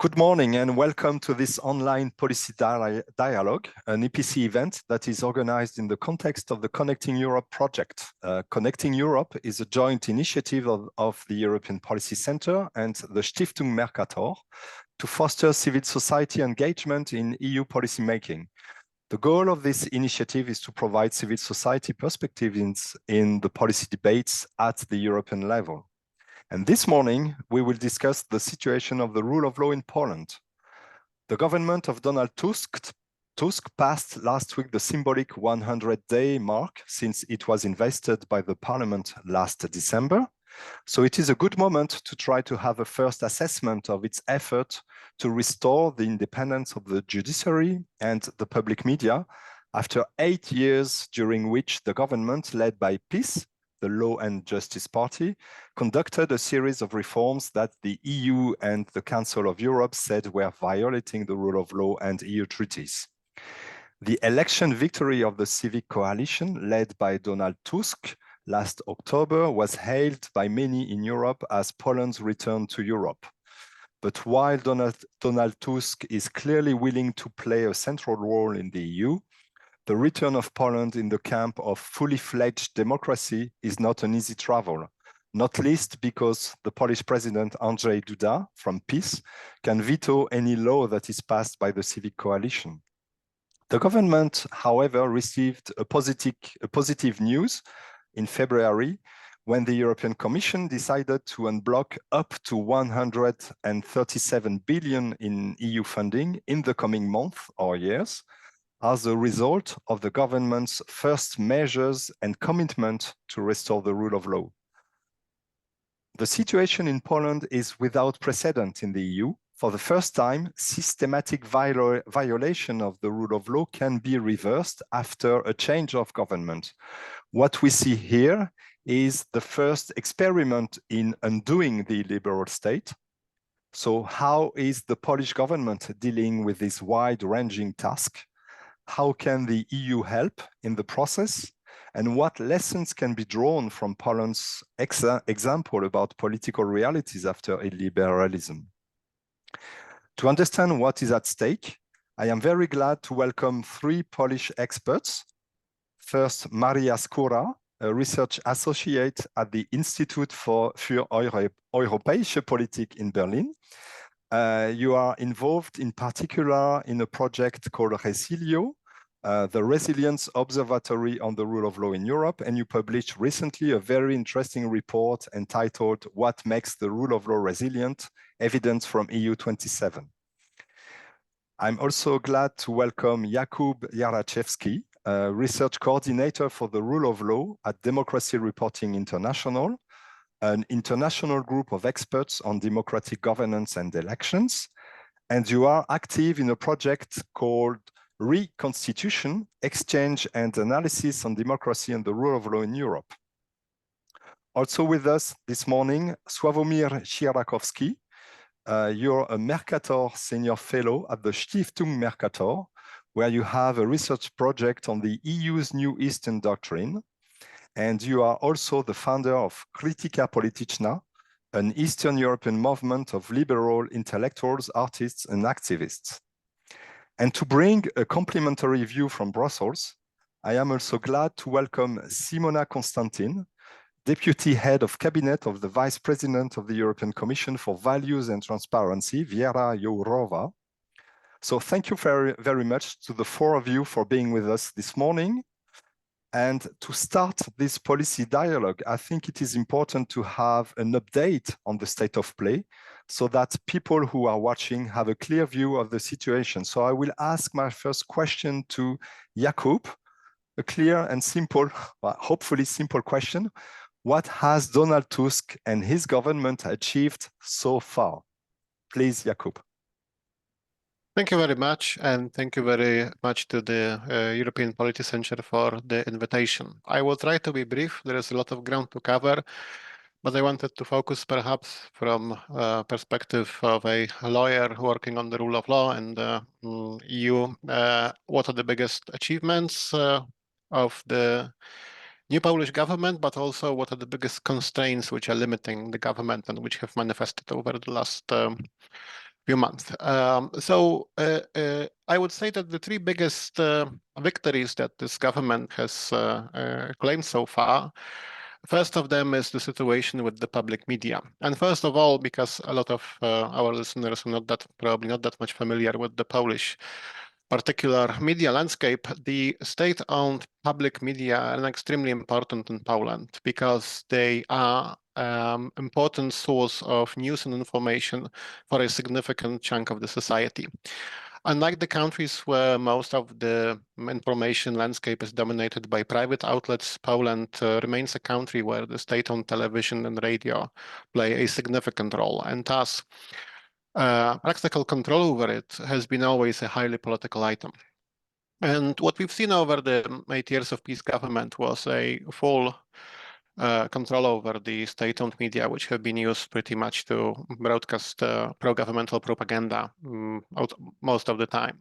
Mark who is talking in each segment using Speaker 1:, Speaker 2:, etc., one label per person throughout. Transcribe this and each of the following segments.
Speaker 1: Good morning and welcome to this online policy dialogue, an EPC event that is organized in the context of the Connecting Europe project. Connecting Europe is a joint initiative of the European Policy Center and the Stiftung Mercator to foster civil society engagement in EU policy making. The goal of this initiative is to provide civil society perspectives in the policy debates at the European level. And this morning, we will discuss the situation of the rule of law in Poland. The government of Donald Tusk passed last week the symbolic 100-day mark since it was invested by the parliament last December. So it is a good moment to try to have a first assessment of its effort to restore the independence of the judiciary and the public media after 8 years during which the government led by PiS, the Law and Justice Party, conducted a series of reforms that the EU and the Council of Europe said were violating the rule of law and EU treaties. The election victory of the civic coalition led by Donald Tusk last October was hailed by many in Europe as Poland's return to Europe. But while Donald Tusk is clearly willing to play a central role in the EU, the return of Poland in the camp of fully fledged democracy is not an easy travel, not least because the Polish President Andrzej Duda from PiS can veto any law that is passed by the civic coalition. The government, however, received a positive news in February when the European Commission decided to unblock up to 137 billion in EU funding in the coming months or years, as a result of the government's first measures and commitment to restore the rule of law. The situation in Poland is without precedent in the EU. For the first time, systematic violation of the rule of law can be reversed after a change of government. What we see here is the first experiment in undoing the illiberal state. So how is the Polish government dealing with this wide-ranging task? How can the EU help in the process? And what lessons can be drawn from Poland's example about political realities after illiberalism? To understand what is at stake, I am very glad to welcome 3 Polish experts. First, Maria Skóra, a research associate at the Institut für Europäische Politik in Berlin. You are involved in particular in a project called Resilio, the Resilience Observatory on the Rule of Law in Europe, and you published recently a very interesting report entitled What Makes the Rule of Law Resilient? Evidence from EU 27. I'm also glad to welcome Jakub Jaraczewski, research coordinator for the rule of law at Democracy Reporting International, an international group of experts on democratic governance and elections, and you are active in a project called Reconstitution, Exchange and Analysis on Democracy and the Rule of Law in Europe. Also with us this morning, Sławomir Sierakowski. You're a Mercator Senior Fellow at the Stiftung Mercator, where you have a research project on the EU's New Eastern Doctrine. And you are also the founder of Krytyka, Polityczna, an Eastern European movement of liberal intellectuals, artists, and activists. And to bring a complementary view from Brussels, I am also glad to welcome Simona Constantin, Deputy Head of Cabinet of the Vice President of the European Commission for Values and Transparency, Věra, Jourová. So thank you very, very much to the 4 of you for being with us this morning. And to start this policy dialogue, I think it is important to have an update on the state of play so that people who are watching have a clear view of the situation. So I will ask my first question to Jakub, a clear and simple, well, hopefully simple question. What has Donald Tusk and his government achieved so far? Please, Jakub.
Speaker 2: Thank you very much, and thank you very much to the European Policy Center for the invitation. I will try to be brief. There is a lot of ground to cover, but I wanted to focus perhaps from perspective of a lawyer working on the rule of law and EU. What are the biggest achievements of the new Polish government, but also what are the biggest constraints which are limiting the government and which have manifested over the last few months. I would say that the three biggest victories that this government has claimed so far, first of them is the situation with the public media. And first of all, because a lot of our listeners are probably not that much familiar with the Polish particular media landscape, the state-owned public media are extremely important in Poland because they are important source of news and information for a significant chunk of the society. Unlike the countries where most of the information landscape is dominated by private outlets, Poland remains a country where the state-owned television and radio play a significant role, and thus practical control over it has been always a highly political item. And what we've seen over the 8 years of peace government was a full control over the state-owned media, which have been used pretty much to broadcast pro-governmental propaganda most of the time.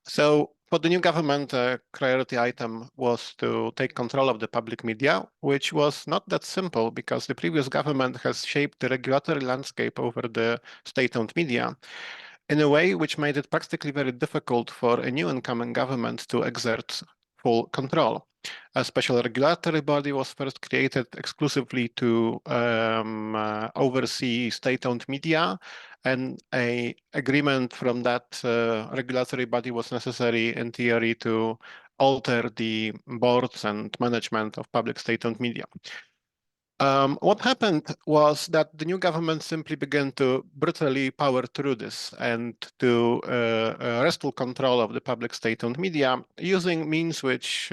Speaker 2: So for the new government, a priority item was to take control of the public media, which was not that simple because the previous government has shaped the regulatory landscape over the state-owned media in a way which made it practically very difficult for a new incoming government to exert full control. A special regulatory body was first created exclusively to oversee state-owned media, and an agreement from that regulatory body was necessary in theory to alter the boards and management of public state-owned media. What happened was that the new government simply began to brutally power through this and to wrest control of the public state-owned media using means which,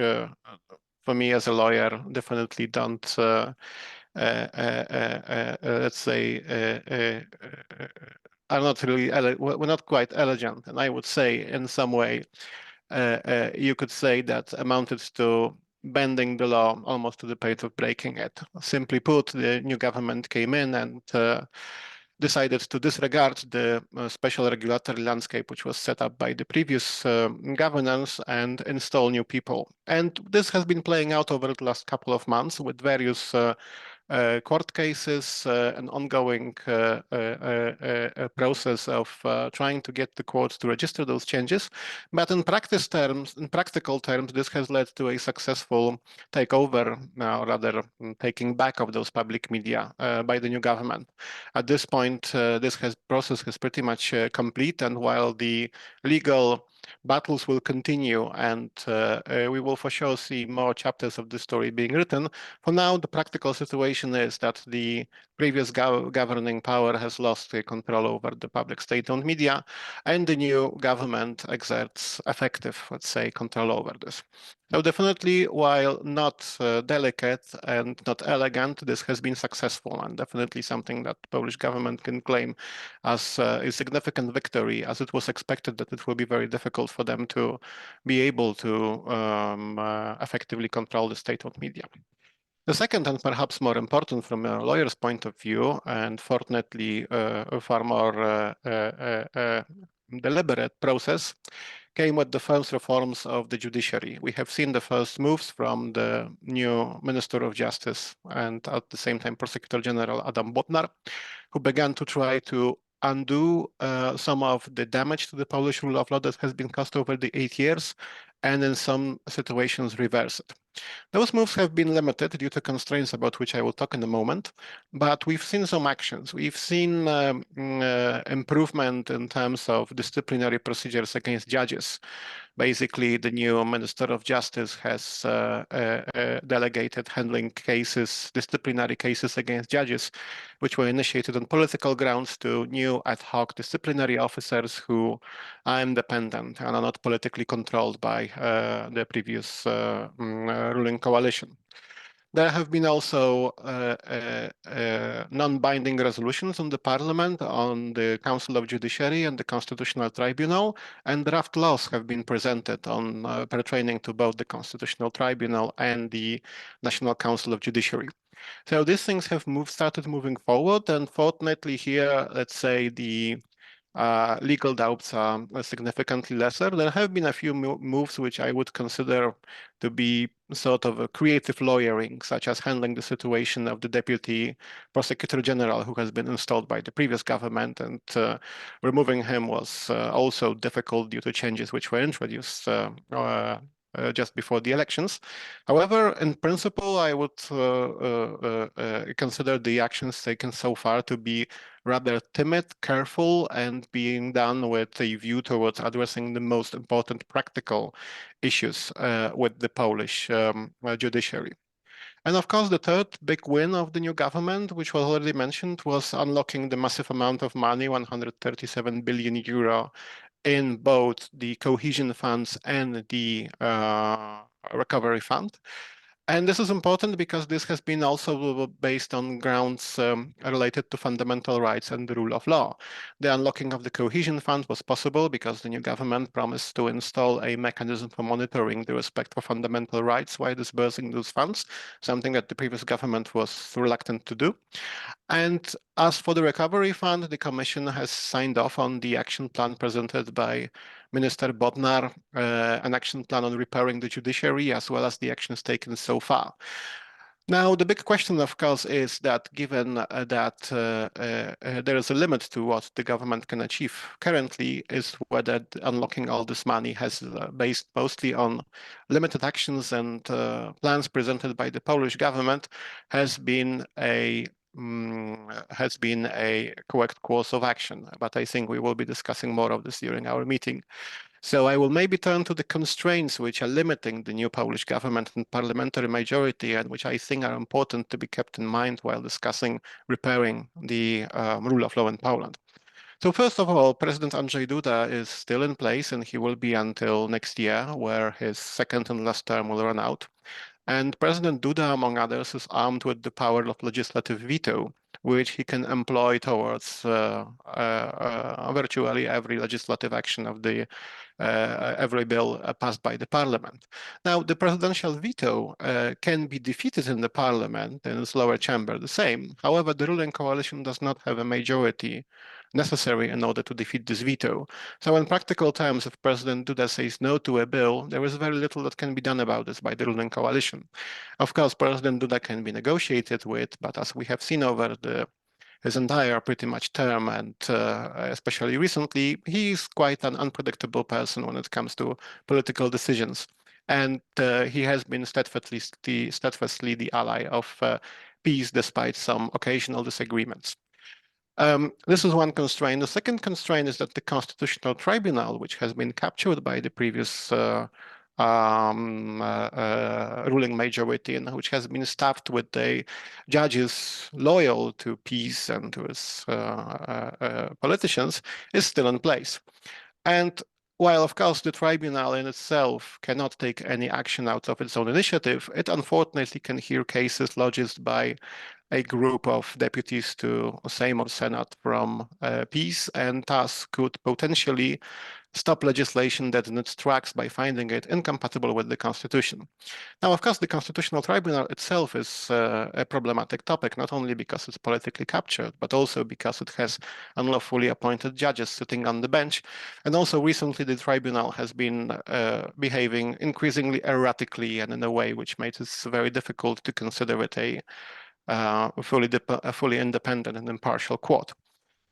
Speaker 2: for me as a lawyer, definitely don't, let's say, are not really, we're not quite elegant. And I would say in some way, you could say that amounted to bending the law almost to the point of breaking it. Simply put, the new government came in and decided to disregard the special regulatory landscape which was set up by the previous governance and install new people. And this has been playing out over the last couple of months with various court cases, an ongoing process of trying to get the courts to register those changes. But in practical terms, this has led to a successful takeover, rather taking back of those public media by the new government. At this point, this process is pretty much complete, and while the legal battles will continue and we will for sure see more chapters of this story being written, for now, the practical situation is that the previous governing power has lost control over the public state-owned media, and the new government exerts effective, let's say, control over this. So definitely, while not delicate and not elegant, this has been successful and definitely something that the Polish government can claim as a significant victory, as it was expected that it will be very difficult for them to be able to effectively control the state-owned media. The second, and perhaps more important from a lawyer's point of view, and fortunately a far more deliberate process, came with the first reforms of the judiciary. We have seen the first moves from the new Minister of Justice and at the same time Prosecutor General Adam Bodnar, who began to try to undo some of the damage to the Polish rule of law that has been caused over the 8 years, and in some situations reverse it. Those moves have been limited due to constraints about which I will talk in a moment, but we've seen some actions. We've seen improvement in terms of disciplinary procedures against judges. Basically, the new Minister of Justice has delegated handling cases, disciplinary cases against judges, which were initiated on political grounds, to new ad hoc disciplinary officers who are independent and are not politically controlled by the previous ruling coalition. There have been also non-binding resolutions on the Parliament, on the Council of Judiciary and the Constitutional Tribunal, and draft laws have been presented on pertaining to both the Constitutional Tribunal and the National Council of Judiciary. So these things have started moving forward, and fortunately here, let's say, the legal doubts are significantly lesser. There have been a few moves which I would consider to be sort of a creative lawyering, such as handling the situation of the Deputy Prosecutor General who has been installed by the previous government, and removing him was also difficult due to changes which were introduced just before the elections. However, in principle, I would consider the actions taken so far to be rather timid, careful, and being done with a view towards addressing the most important practical issues with the Polish judiciary. And of course, the third big win of the new government, which was already mentioned, was unlocking the massive amount of money, 137 billion euro, in both the cohesion funds and the recovery fund. And this is important because this has been also based on grounds related to fundamental rights and the rule of law. The unlocking of the cohesion fund was possible because the new government promised to install a mechanism for monitoring the respect for fundamental rights while disbursing those funds, something that the previous government was reluctant to do. And as for the recovery fund, the Commission has signed off on the action plan presented by Minister Bodnar, an action plan on repairing the judiciary, as well as the actions taken so far. Now, the big question, of course, is that given that there is a limit to what the government can achieve currently, is whether unlocking all this money has based mostly on limited actions and plans presented by the Polish government has been a correct course of action. But I think we will be discussing more of this during our meeting. So I will maybe turn to the constraints which are limiting the new Polish government and parliamentary majority, and which I think are important to be kept in mind while discussing repairing the rule of law in Poland. So first of all, President Andrzej Duda is still in place, and he will be until next year, where his second and last term will run out. And President Duda, among others, is armed with the power of legislative veto, which he can employ towards virtually every legislative action of the every bill passed by the parliament. Now, the presidential veto can be defeated in the parliament in its lower chamber the same. However, the ruling coalition does not have a majority necessary in order to defeat this veto. So in practical terms, if President Duda says no to a bill, there is very little that can be done about this by the ruling coalition. Of course, President Duda can be negotiated with, but as we have seen over his entire pretty much term, and especially recently, he's quite an unpredictable person when it comes to political decisions. And he has been steadfastly the ally of peace despite some occasional disagreements. This is one constraint. The second constraint is that the Constitutional Tribunal, which has been captured by the previous ruling majority and which has been staffed with the judges loyal to peace and to its politicians, is still in place. And while, of course, the tribunal in itself cannot take any action out of its own initiative, it unfortunately can hear cases lodged by a group of deputies to Sejm or Senate from peace, and thus could potentially stop legislation that in its tracks by finding it incompatible with the Constitution. Now, of course, the Constitutional Tribunal itself is a problematic topic, not only because it's politically captured, but also because it has unlawfully appointed judges sitting on the bench. And also recently, the tribunal has been behaving increasingly erratically and in a way which makes it very difficult to consider it a fully independent and impartial court.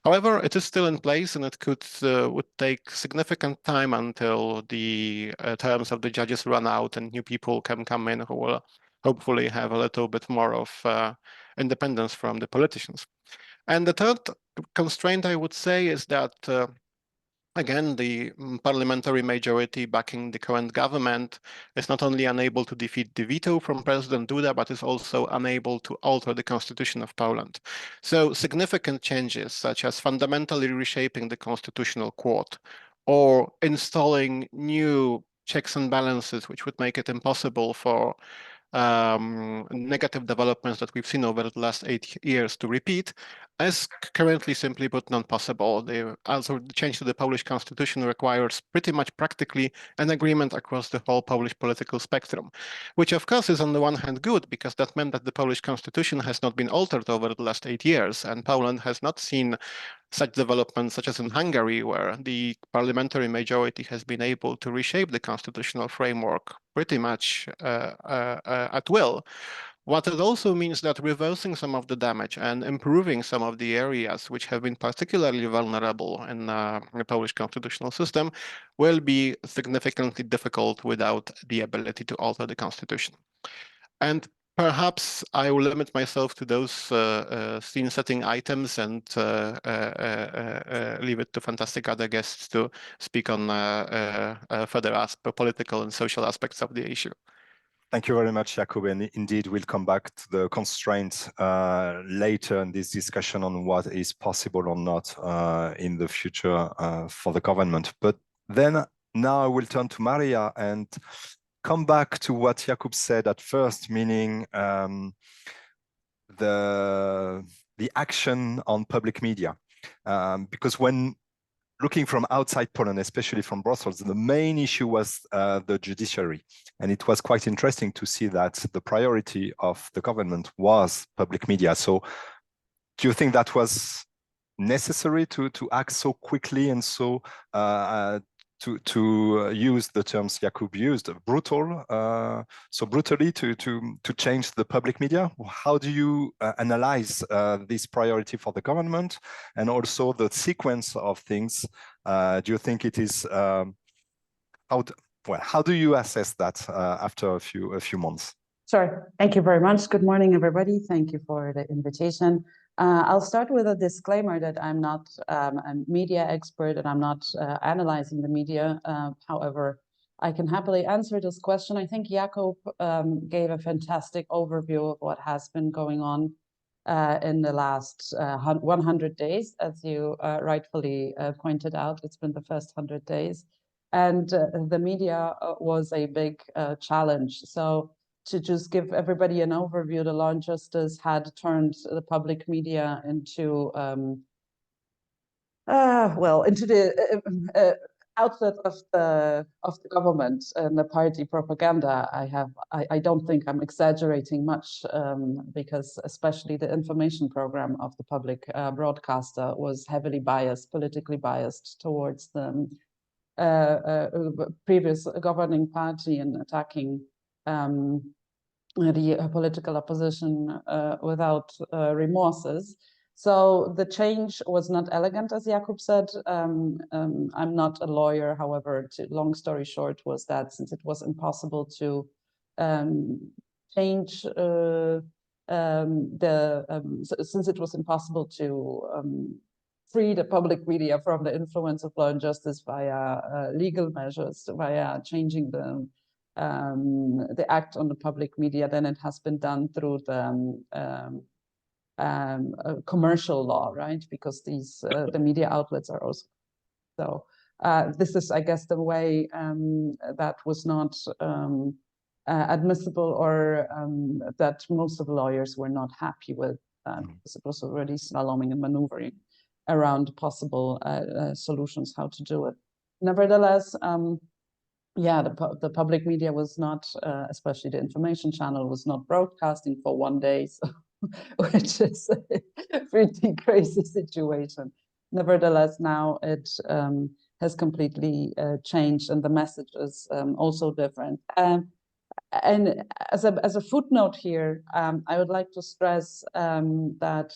Speaker 2: However, it is still in place, and it would take significant time until the terms of the judges run out and new people can come in who will hopefully have a little bit more of independence from the politicians. And the third constraint, I would say, is that again, the parliamentary majority backing the current government is not only unable to defeat the veto from President Duda, but is also unable to alter the constitution of Poland. So significant changes, such as fundamentally reshaping the constitutional court or installing new checks and balances, which would make it impossible for negative developments that we've seen over the last 8 years to repeat, is currently simply put not possible. The change to the Polish constitution requires pretty much practically an agreement across the whole Polish political spectrum, which of course is on the one hand good, because that meant that the Polish constitution has not been altered over the last 8 years, and Poland has not seen such developments, such as in Hungary, where the parliamentary majority has been able to reshape the constitutional framework pretty much at will. What it also means that reversing some of the damage and improving some of the areas which have been particularly vulnerable in the Polish constitutional system will be significantly difficult without the ability to alter the constitution. And perhaps I will limit myself to those scene-setting items and leave it to fantastic other guests to speak on further political and social aspects of the issue.
Speaker 1: Thank you very much, Jakub. And indeed, we'll come back to the constraints later in this discussion on what is possible or not in the future for the government. But then now I will turn to Maria and come back to what Jakub said at first, meaning the action on public media. Because when looking from outside Poland, especially from Brussels, the main issue was the judiciary. And it was quite interesting to see that the priority of the government was public media. So do you think that was necessary to act so quickly and so to use the terms Jakub used, brutal, so brutally to change the public media? How do you analyze this priority for the government and also the sequence of things? Do you think it is, how do you assess that after a few months?
Speaker 3: Sure. Thank you very much. Good morning, everybody. Thank you for the invitation. I'll start with a disclaimer that I'm not a media expert and I'm not analyzing the media. However, I can happily answer this question. I think Jakub gave a fantastic overview of what has been going on in the last 100 days. As you rightfully pointed out, it's been the first 100 days. And the media was a big challenge. So to just give everybody an overview, the Law and Justice had turned the public media into, into the outlet of the government and the party propaganda. I don't think I'm exaggerating much because especially the information program of the public broadcaster was heavily biased, politically biased towards the previous governing party and attacking the political opposition without remorses. So the change was not elegant, as Jakub said. I'm not a lawyer, however, long story short was that since it was impossible to change since it was impossible to free the public media from the influence of Law and Justice via legal measures, via changing the act on the public media, then it has been done through the commercial law, right? Because these the media outlets are also so. This is, I guess, the way that was not admissible, or that most of the lawyers were not happy with. Because it was already slaloming and maneuvering around possible solutions how to do it. Nevertheless. Yeah, the public media was not, especially the information channel, was not broadcasting for 1 day, so, which is a pretty crazy situation. Nevertheless, now it has changed, and the message is also different. And as a footnote here, I would like to stress that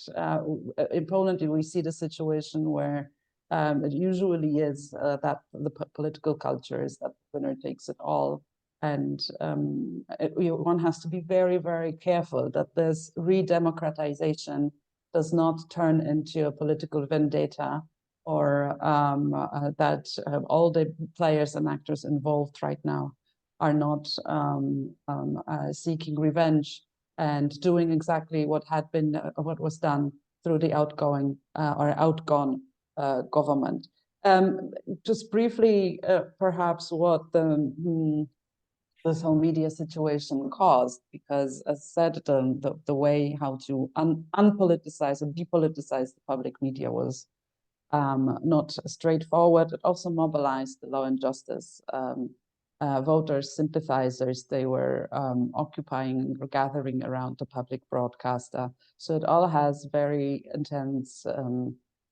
Speaker 3: in Poland we see the situation where it usually is that the political culture is that the winner takes it all, and one has to be very, very careful that this re-democratization does not turn into a political vendetta, or that all the players and actors involved right now are not seeking revenge and doing exactly what was done through the outgone government. Just briefly, perhaps what this whole media situation caused, because as said, the way how to unpoliticize and depoliticize the public media was not straightforward. It also mobilized the Law and Justice voters, sympathizers. They were occupying or gathering around the public broadcaster. So it all has very intense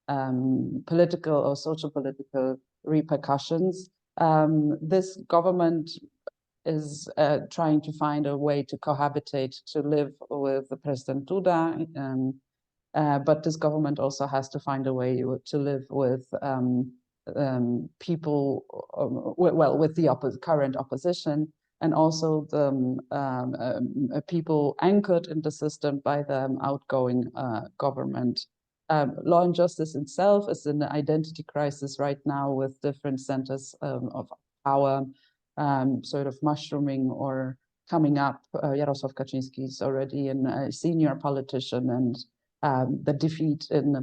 Speaker 3: political or social political repercussions. This government is trying to find a way to cohabitate, to live with the President Duda, but this government also has to find a way to live with people, well, with the current opposition, and also the people anchored in the system by the outgoing government. Law and justice itself is in an identity crisis right now, with different centers of power sort of mushrooming or coming up. Jarosław Kaczyński is already a senior politician, and the defeat in the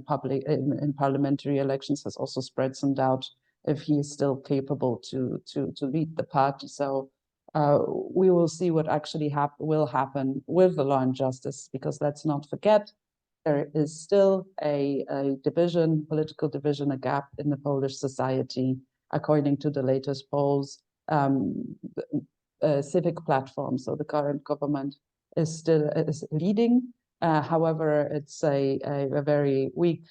Speaker 3: parliamentary elections has also spread some doubt if he is still capable to lead the party. So we will see what actually will happen with the law and justice, because let's not forget, there is still a division, political division, a gap in the Polish society. According to the latest polls, civic platform, so the current government is leading. However, it's a very weak.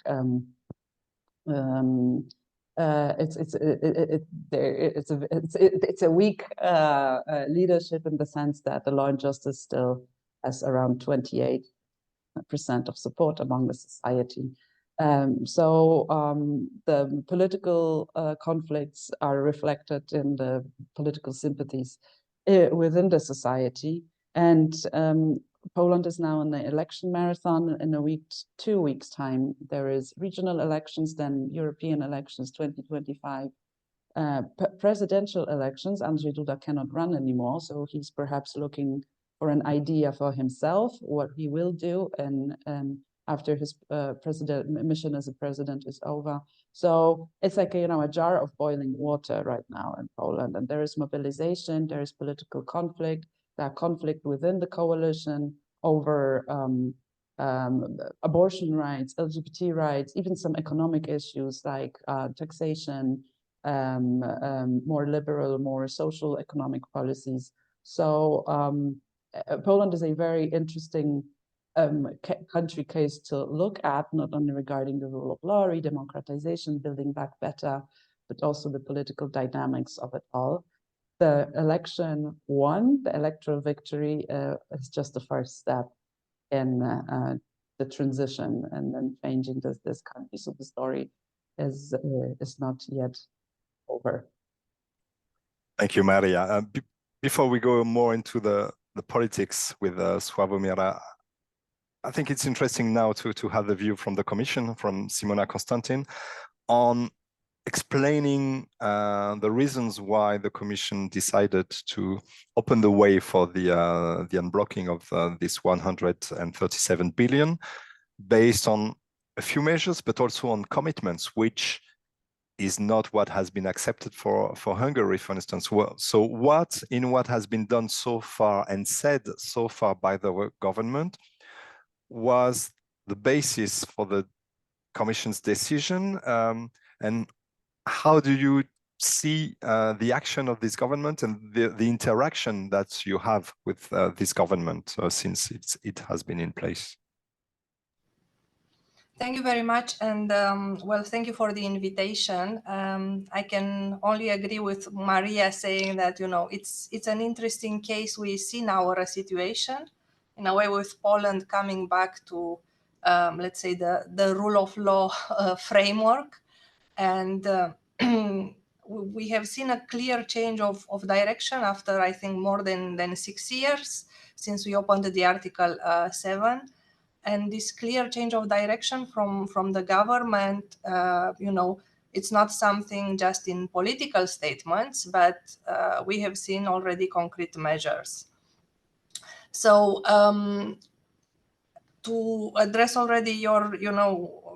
Speaker 3: It's a weak leadership, in the sense that the law and justice still has around 28% of support among the society. The political conflicts are reflected in the political sympathies within the society. And Poland is now in the election marathon. In 2 weeks' time, there is regional elections, then European elections 2025, presidential elections. Andrzej Duda cannot run anymore, so he's perhaps looking for an idea for himself, what he will do, and after his mission as a president is over. So it's like a jar of boiling water right now in Poland, and there is mobilization, there is political conflict, there conflict within the coalition over abortion rights, LGBT rights, even some economic issues like taxation, more liberal, more social economic policies. So Poland is a very interesting country case to look at, not only regarding the rule of law, redemocratization, building back better, but also the political dynamics of it all. The election won, the electoral victory is just the first step in the transition and then changing this country. So the story is not yet over.
Speaker 1: Thank you, Maria. Before we go more into the politics with Sławomir, I think it's interesting now to have the view from the Commission, from Simona, Constantin, on explaining the reasons why the Commission decided to open the way for the unblocking of this 137 billion, based on a few measures, but also on commitments, which is not what has been accepted for Hungary, for instance. So what has been done so far and said so far by the government was the basis for the Commission's decision, and how do you see the action of this government and the interaction that you have with this government since it has been in place?
Speaker 4: Thank you very much, and well, thank you for the invitation. I can only agree with Maria saying that it's an interesting case. We see now a situation in a way with Poland coming back to let's say the rule of law framework, and we have seen a clear change of direction after, I think, more than 6 years since we opened the Article 7. And this clear change of direction from the government, it's not something just in political statements, but we have seen already concrete measures. So to address already your,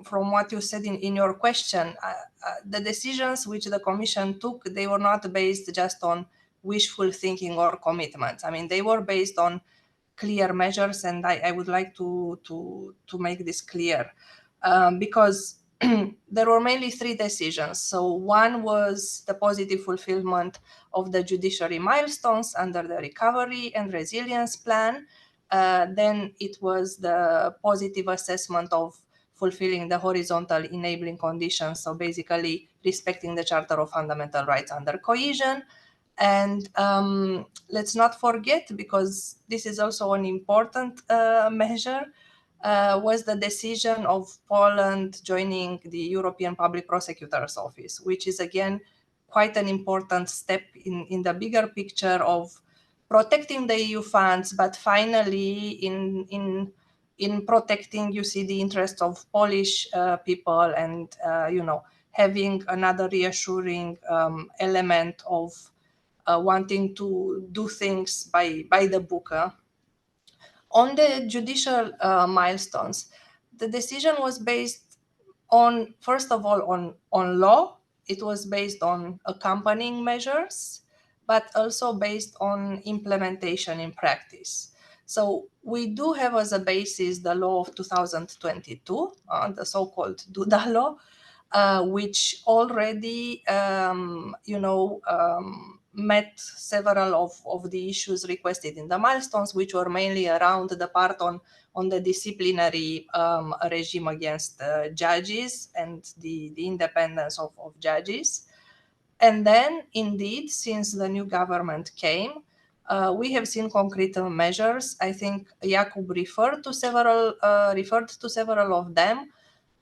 Speaker 4: from what you said in your question, the decisions which the Commission took, they were not based just on wishful thinking or commitments. I mean, they were based on clear measures, and I would like to make this clear, because there were mainly 3 decisions. So one was the positive fulfillment of the judiciary milestones under the Recovery and Resilience Plan. Then it was the positive assessment of fulfilling the horizontal enabling conditions, so basically respecting the Charter of Fundamental Rights under cohesion. And let's not forget, because this is also an important measure, was the decision of Poland joining the European Public Prosecutor's Office, which is again quite an important step in the bigger picture of protecting the EU funds, but finally in protecting, you see, the interests of Polish people, and having another reassuring element of wanting to do things by the book. On the judicial milestones, the decision was based on, first of all, on law. It was based on accompanying measures, but also based on implementation in practice. So we do have as a basis the law of 2022, the so-called Duda law, which already, met several of the issues requested in the milestones, which were mainly around the part on the disciplinary regime against judges and the independence of judges. And then, indeed, since the new government came, we have seen concrete measures. I think Jakub referred to several of them.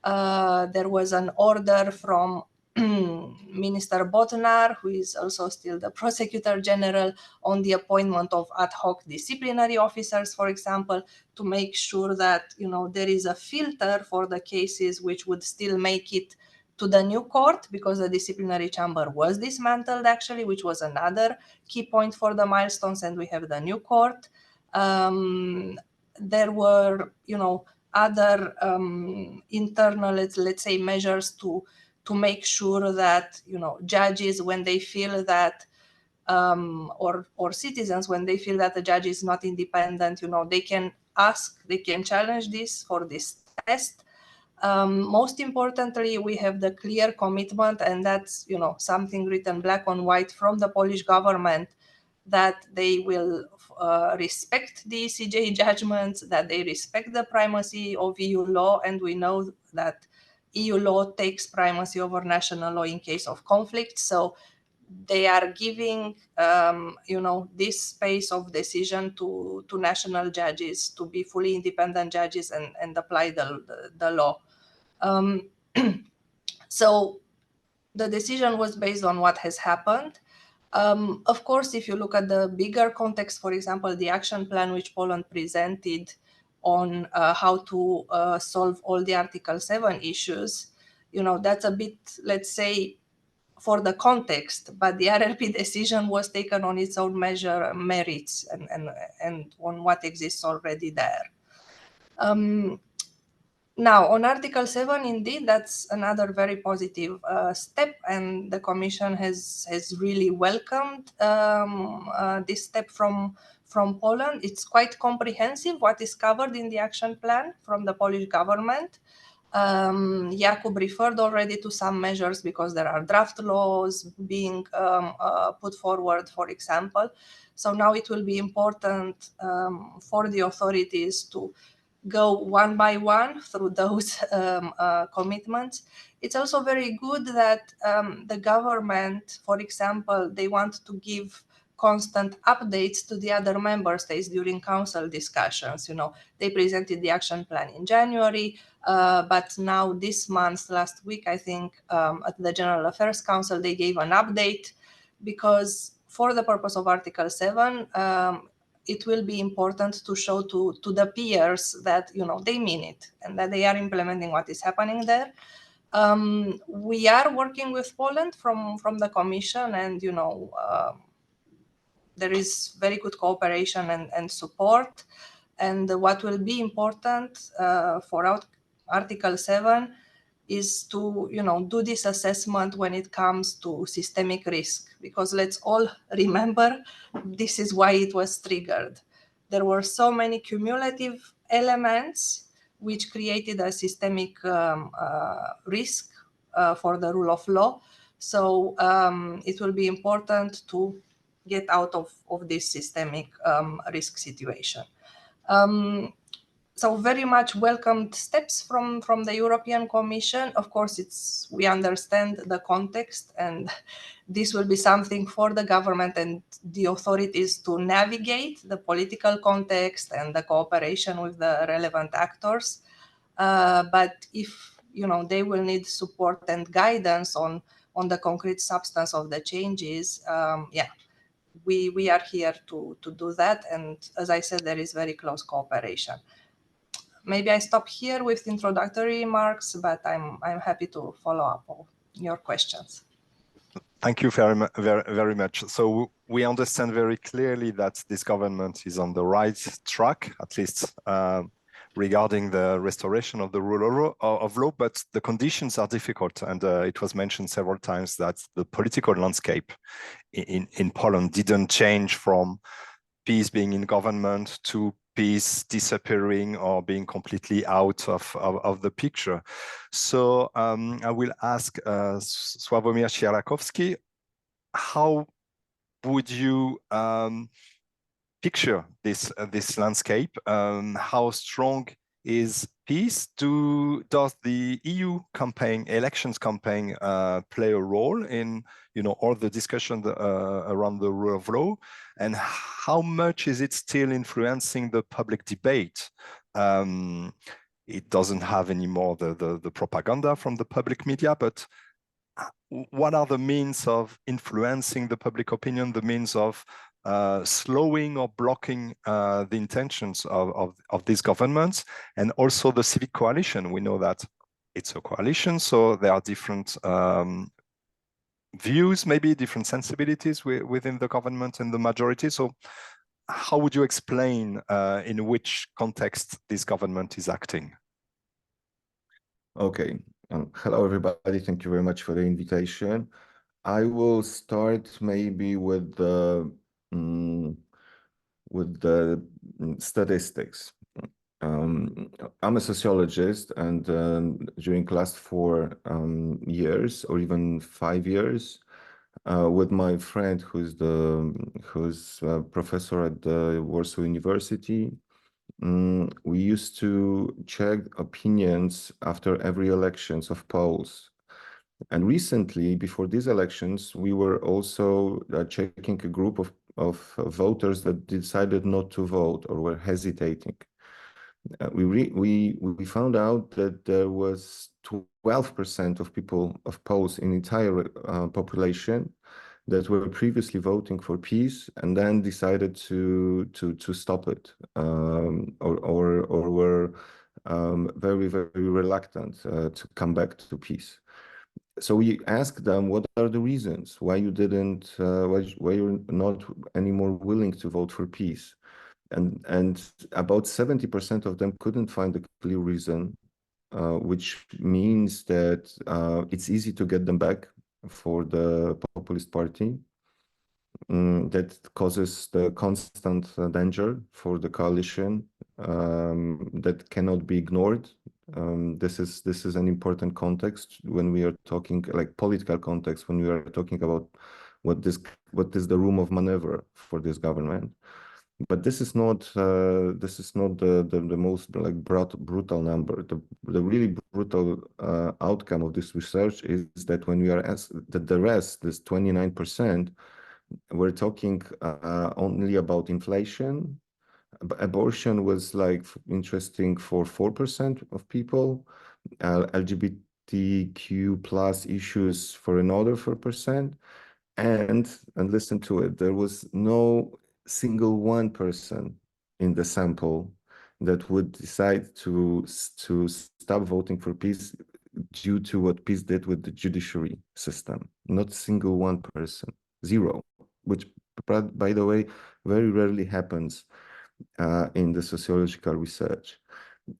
Speaker 4: There was an order from Minister Bodnar, who is also still the Prosecutor General, on the appointment of ad hoc disciplinary officers, for example, to make sure that there is a filter for the cases which would still make it to the new court, because the disciplinary chamber was dismantled, actually, which was another key point for the milestones, and we have the new court. There were, other internal, let's say, measures to make sure that judges, when they feel that or citizens, when they feel that the judge is not independent, they can challenge this for this test. Most importantly, we have the clear commitment, and that's something written black on white from the Polish government, that they will respect the ECJ judgments, that they respect the primacy of EU law, and we know that EU law takes primacy over national law in case of conflict. So they are giving, this space of decision to national judges to be fully independent judges and apply the law. So the decision was based on what has happened. Of course, if you look at the bigger context, for example, the action plan which Poland presented on how to solve all the Article 7 issues, that's a bit, let's say, for the context, but the RRP decision was taken on its own merits and on what exists already there. Now, on Article 7, indeed, that's another very positive step, and the Commission has really welcomed this step from Poland. It's quite comprehensive what is covered in the action plan from the Polish government. Jakub referred already to some measures because there are draft laws being put forward, for example. So now it will be important for the authorities to go one by one through those commitments. It's also very good that the government, for example, they want to give constant updates to the other member states during council discussions. They presented the action plan in January, but now this month, last week, I think, at the General Affairs Council, they gave an update, because for the purpose of Article 7, it will be important to show to the peers that they mean it and that they are implementing what is happening there. We are working with Poland from the Commission, and there is very good cooperation and support. And what will be important for Article 7 is to do this assessment when it comes to systemic risk, because let's all remember, this is why it was triggered. There were so many cumulative elements which created a systemic risk for the rule of law. So it will be important to get out of this systemic risk situation. So very much welcomed steps from the European Commission. Of course, we understand the context, and this will be something for the government and the authorities to navigate the political context and the cooperation with the relevant actors. But if they will need support and guidance on the concrete substance of the changes, we are here to do that. And as I said, there is very close cooperation. Maybe I stop here with introductory remarks, but I'm happy to follow up on your questions.
Speaker 1: Thank you very much. So we understand very clearly that this government is on the right track, at least regarding the restoration of the rule of law, but the conditions are difficult. And it was mentioned several times that the political landscape in Poland didn't change from PiS being in government to PiS disappearing or being completely out of the picture. So I will ask Sławomir Sierakowski, how would you picture this landscape? How strong is PiS? Does the EU campaign, elections campaign, play a role in all the discussion around the rule of law? And how much is it still influencing the public debate? It doesn't have anymore the propaganda from the public media, but what are the means of influencing the public opinion, the means of slowing or blocking the intentions of these governments, and also the civic coalition? We know that it's a coalition, so there are different views, maybe different sensibilities within the government and the majority. So how would you explain in which context this government is acting?
Speaker 5: Okay. Hello, everybody. Thank you very much for the invitation. I will start maybe with the statistics. I'm a sociologist, and during last 4 years or even 5 years, with my friend who's a professor at the Warsaw University, we used to check opinions after every elections of polls. And recently, before these elections, we were also checking a group of voters that decided not to vote or were hesitating. We found out that there was 12% of people, of Poles in entire population, that were previously voting for PiS and then decided to stop it, or were very, very reluctant to come back to PiS. So we asked them, what are the reasons why you didn't, why you're not anymore willing to vote for PiS? And about 70% of them couldn't find a clear reason, which means that it's easy to get them back for the populist party. That causes the constant danger for the coalition that cannot be ignored. This is an important context when we are talking, like political context, when we are talking about what is the room of maneuver for this government. But this is not the most like brutal number. The really brutal outcome of this research is that when we are asked that the rest, this 29%, we're talking only about inflation. Abortion was like interesting for 4% of people, LGBTQ plus issues for another 4%, and listen to it, there was no single one person in the sample that would decide to stop voting for PiS due to what PiS did with the judiciary system. Not single one person, zero, which, by the way, very rarely happens in the sociological research.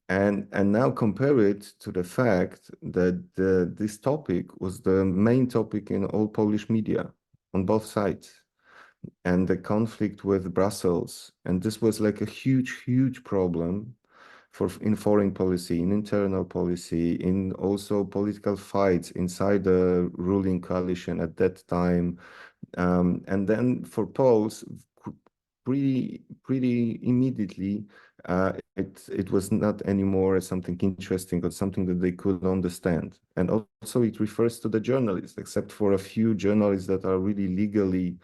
Speaker 5: And now compare it to the fact that this topic was the main topic in all Polish media on both sides, and the conflict with Brussels. And this was like a huge problem in foreign policy, in internal policy, in also political fights inside the ruling coalition at that time. And then for Poles, pretty immediately, it was not anymore something interesting or something that they could understand. And also it refers to the journalists, except for a few journalists that are really legally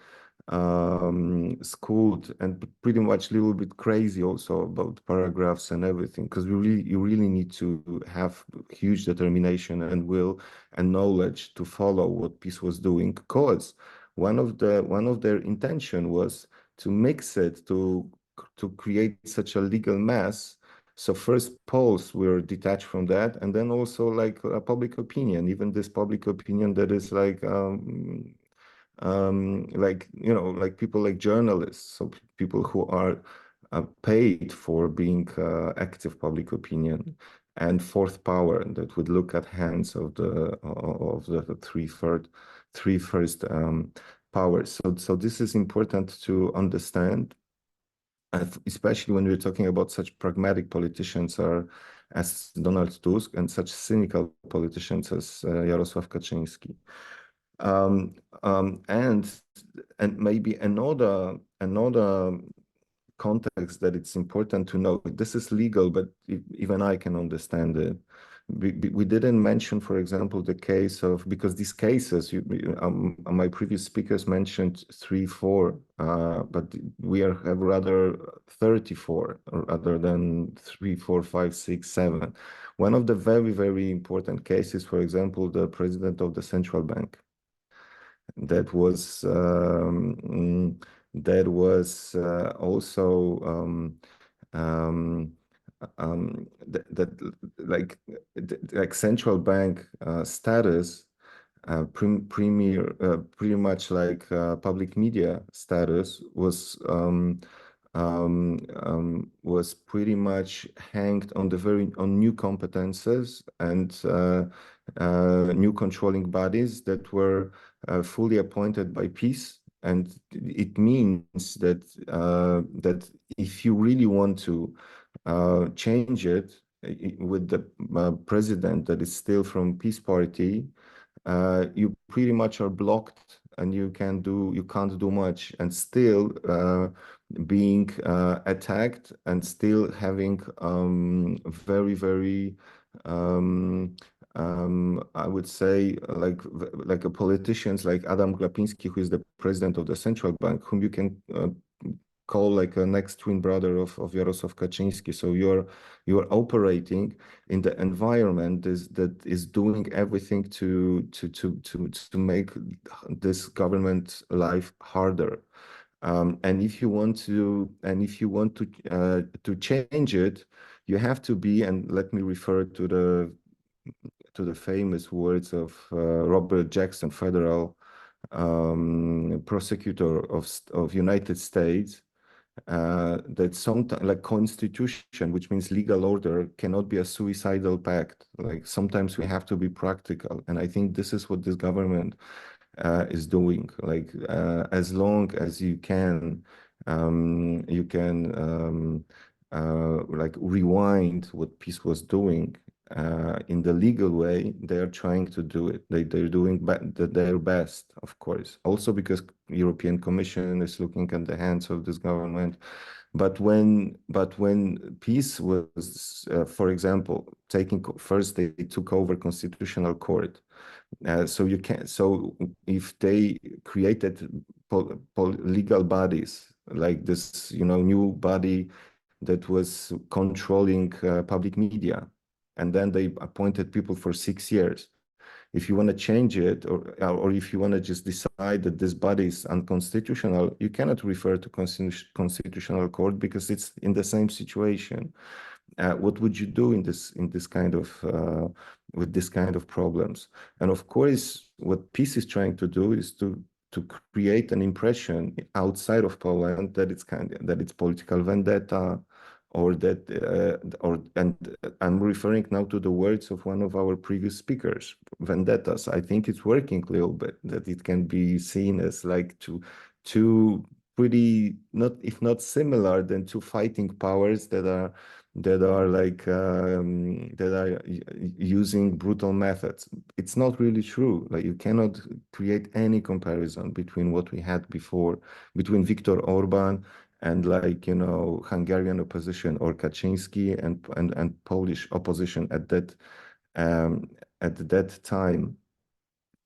Speaker 5: schooled and pretty much a little bit crazy also about paragraphs and everything, because you really need to have huge determination and will and knowledge to follow what PiS was doing, because one of their intention was to mix it, to create such a legal mess. So first polls were detached from that, and then also like a public opinion, even this public opinion that is like like people like journalists, so people who are paid for being active public opinion, and fourth power that would look at hands of the three first powers. So this is important to understand, especially when we're talking about such pragmatic politicians as Donald Tusk and such cynical politicians as Jarosław Kaczyński. And maybe another context that it's important to know, this is legal, but even I can understand it. We didn't mention, for example, the case of, because these cases, my previous speakers mentioned 3, 4, but we have rather 34 rather than 3, 4, 5, 6, 7. One of the very, very important cases, for example, the president of the central bank. That was also like central bank status, pretty much like public media status was pretty much hanged on on new competences and new controlling bodies that were fully appointed by PiS. And it means that that if you really want to change it with the president that is still from PiS party, you pretty much are blocked, and you can't do much, and still being attacked, and still having very, very I would say like a politicians like Adam Glapiński, who is the president of the central bank, whom you can call like a next twin brother of Jarosław Kaczyński. So you're operating in the environment that is doing everything to make this government life harder. And if you want to change it, you have to be, and let me refer to the famous words of Robert Jackson, federal prosecutor of United States, that sometimes, like, constitution, which means legal order, cannot be a suicidal pact. Like, sometimes we have to be practical, and I think this is what this government is doing. Like, as long as you can like rewind what PiS was doing in the legal way, they are trying to do it. They're doing their best, of course. Also because European Commission is looking at the hands of this government. But when PiS was, for example, first they took over Constitutional Court. So if they created legal bodies like this, new body that was controlling public media, and then they appointed people for 6 years. If you want to change it, or if you want to just decide that this body is unconstitutional, you cannot refer to Constitutional Court because it's in the same situation. What would you do in this kind of with this kind of problems? And of course, what PiS is trying to do is to create an impression outside of Poland that it's political vendetta, and I'm referring now to the words of one of our previous speakers, vendettas. I think it's working a little bit, that it can be seen as like two pretty, if not similar, then two fighting powers that are using brutal methods. It's not really true. Like, you cannot create any comparison between what we had before, between Viktor Orban and like, you know, Hungarian opposition or Kaczynski and Polish opposition at that time.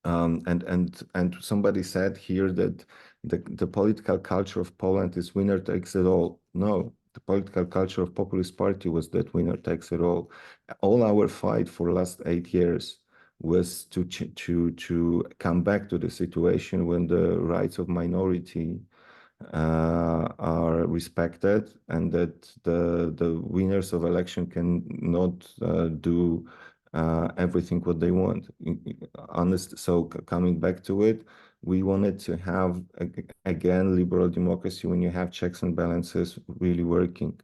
Speaker 5: And somebody said here that the political culture of Poland is winner takes it all. No, the political culture of Populist Party was that winner takes it all. All our fight for last 8 years was to come back to the situation when the rights of minority are respected, and that the winners of election can not do everything what they want. Honest. So coming back to it, we wanted to have again liberal democracy when you have checks and balances really working,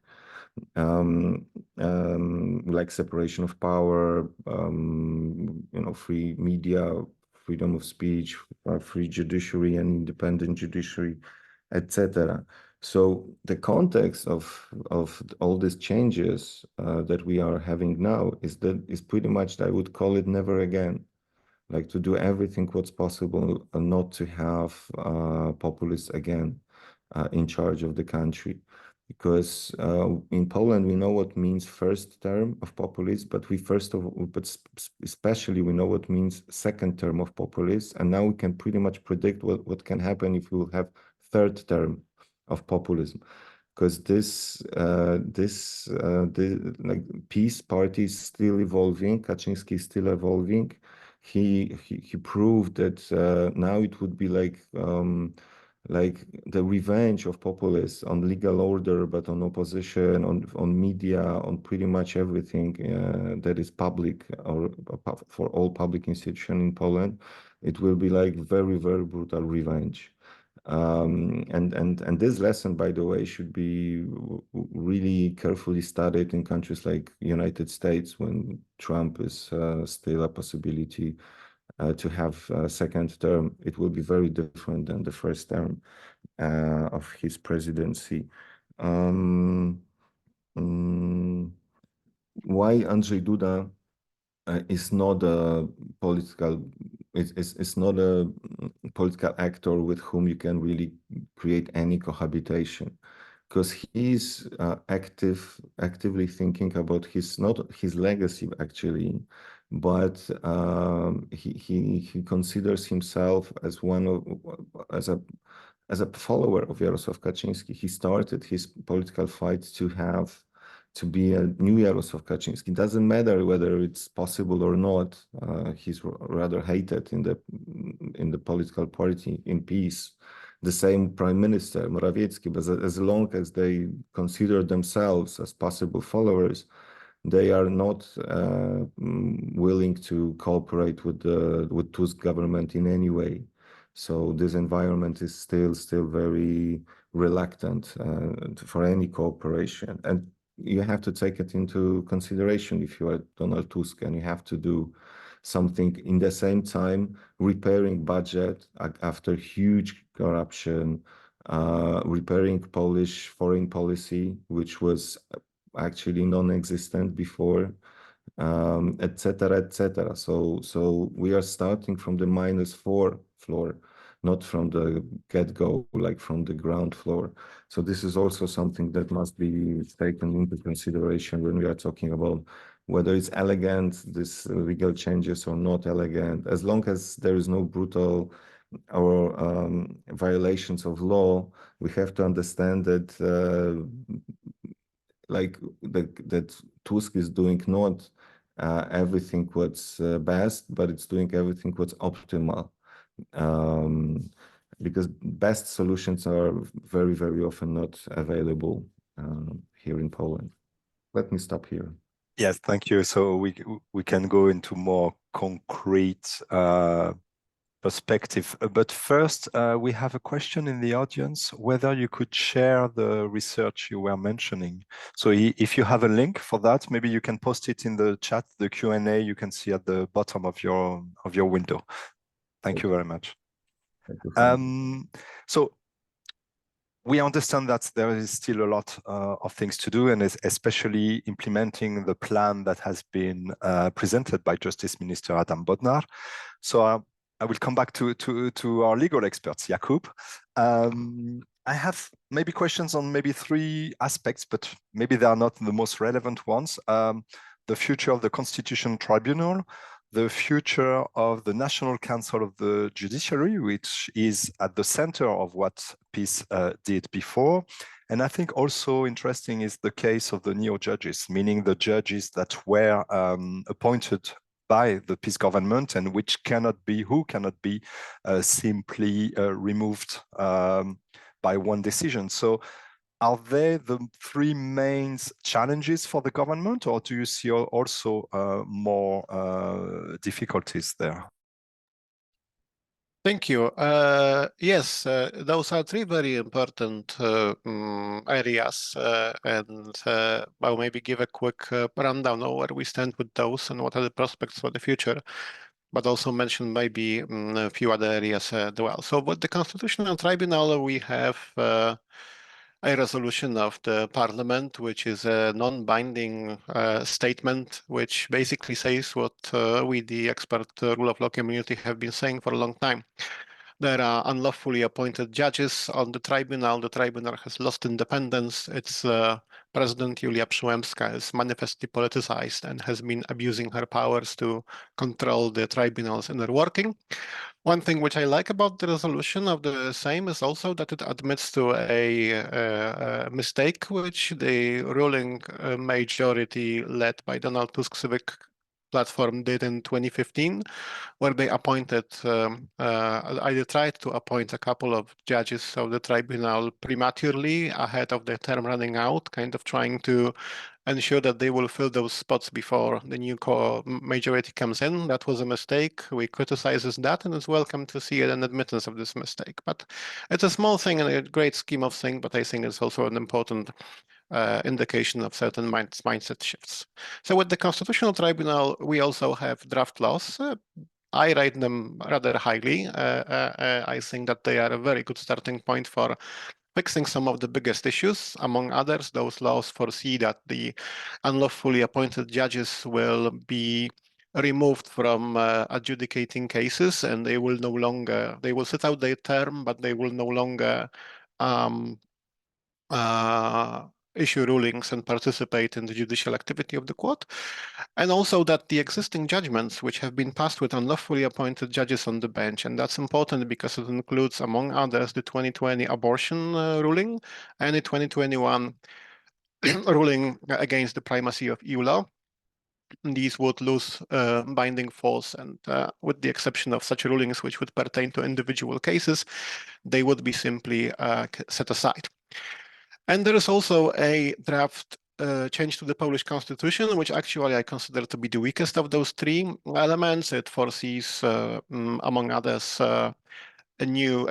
Speaker 5: like separation of power, you know, free media, freedom of speech, free judiciary and independent judiciary, etc. So the context of all these changes that we are having now is pretty much, I would call it, never again. Like to do everything what's possible and not to have populists again in charge of the country. Because in Poland we know what means first term of populists, but especially we know what means second term of populists, and now we can pretty much predict what can happen if we will have third term of populism, because like Peace Party is still evolving. Kaczynski is still evolving. He proved that now it would be like the revenge of populists on legal order, but on opposition, on media, on pretty much everything that is public or for all public institutions in Poland. It will be like very, very brutal revenge. And this lesson, by the way, should be really carefully studied in countries like United States, when Trump is still a possibility to have a second term. It will be very different than the first term of his presidency. Why Andrzej Duda is not a political, it's not a political actor with whom you can really create any cohabitation, because he's actively thinking about not his legacy actually, but he considers himself as as a follower of Jarosław Kaczyński. He started his political fight to be a new Jarosław Kaczyński. It doesn't matter whether it's possible or not. He's rather hated in the political party in peace. The same Prime Minister Morawiecki, but as long as they consider themselves as possible followers, they are not willing to cooperate with Tusk government in any way. So this environment is still very reluctant for any cooperation. And you have to take it into consideration if you are Donald Tusk, and you have to do something in the same time, repairing budget after huge corruption, repairing Polish foreign policy, which was actually non-existent before, etc., etc. So we are starting from the -4 floor, not from the get-go, like from the ground floor. So this is also something that must be taken into consideration when we are talking about whether it's elegant, these legal changes, or not elegant. As long as there is no brutal or violations of law, we have to understand that that Tusk is doing not everything what's best, but it's doing everything what's optimal. Because best solutions are very, very often not available here in Poland. Let me stop here.
Speaker 1: Yes, thank you. So we can go into more concrete perspective. But first, we have a question in the audience, whether you could share the research you were mentioning. So if you have a link for that, maybe you can post it in the chat, the Q&A you can see at the bottom of your window. Thank you very much.
Speaker 5: Thank you.
Speaker 1: So we understand that there is still a lot of things to do, and especially implementing the plan that has been presented by Justice Minister Adam Bodnar. So I will come back to our legal experts, Jakub. I have maybe questions on maybe 3 aspects, but maybe they are not the most relevant ones. The future of the Constitutional Tribunal, the future of the National Council of the Judiciary, which is at the center of what PiS did before. And I think also interesting is the case of the neo-judges, meaning the judges that were appointed by the PiS government and who cannot be simply removed by one decision. So are they the 3 main challenges for the government, or do you see also more difficulties there?
Speaker 2: Thank you. Yes, those are 3 very important areas, and I'll maybe give a quick rundown of where we stand with those and what are the prospects for the future, but also mention maybe a few other areas as well. So with the Constitutional Tribunal, we have a resolution of the Parliament, which is a non-binding statement, which basically says what we, the expert rule of law community, have been saying for a long time. There are unlawfully appointed judges on the tribunal. The tribunal has lost independence. Its president, Julia Przyłębska, is manifestly politicized and has been abusing her powers to control the tribunal's inner working. One thing which I like about the resolution of the same is also that it admits to a mistake which the ruling majority led by Donald Tusk civic platform did in 2015, where they appointed, either tried to appoint a couple of judges of the tribunal prematurely ahead of their term running out, kind of trying to ensure that they will fill those spots before the new majority comes in. That was a mistake. We criticize that, and it's welcome to see an admittance of this mistake. But it's a small thing in a great scheme of things, but I think it's also an important indication of certain mindset shifts. So with the Constitutional Tribunal, we also have draft laws. I rate them rather highly. I think that they are a very good starting point for fixing some of the biggest issues. Among others, those laws foresee that the unlawfully appointed judges will be removed from adjudicating cases, and they will sit out their term, but they will no longer issue rulings and participate in the judicial activity of the court. And also that the existing judgments which have been passed with unlawfully appointed judges on the bench, and that's important because it includes, among others, the 2020 abortion ruling and the 2021 ruling against the primacy of EU law. These would lose binding force, and with the exception of such rulings which would pertain to individual cases, they would be simply set aside. And there is also a draft change to the Polish constitution, which actually I consider to be the weakest of those 3 elements. It foresees, among others, a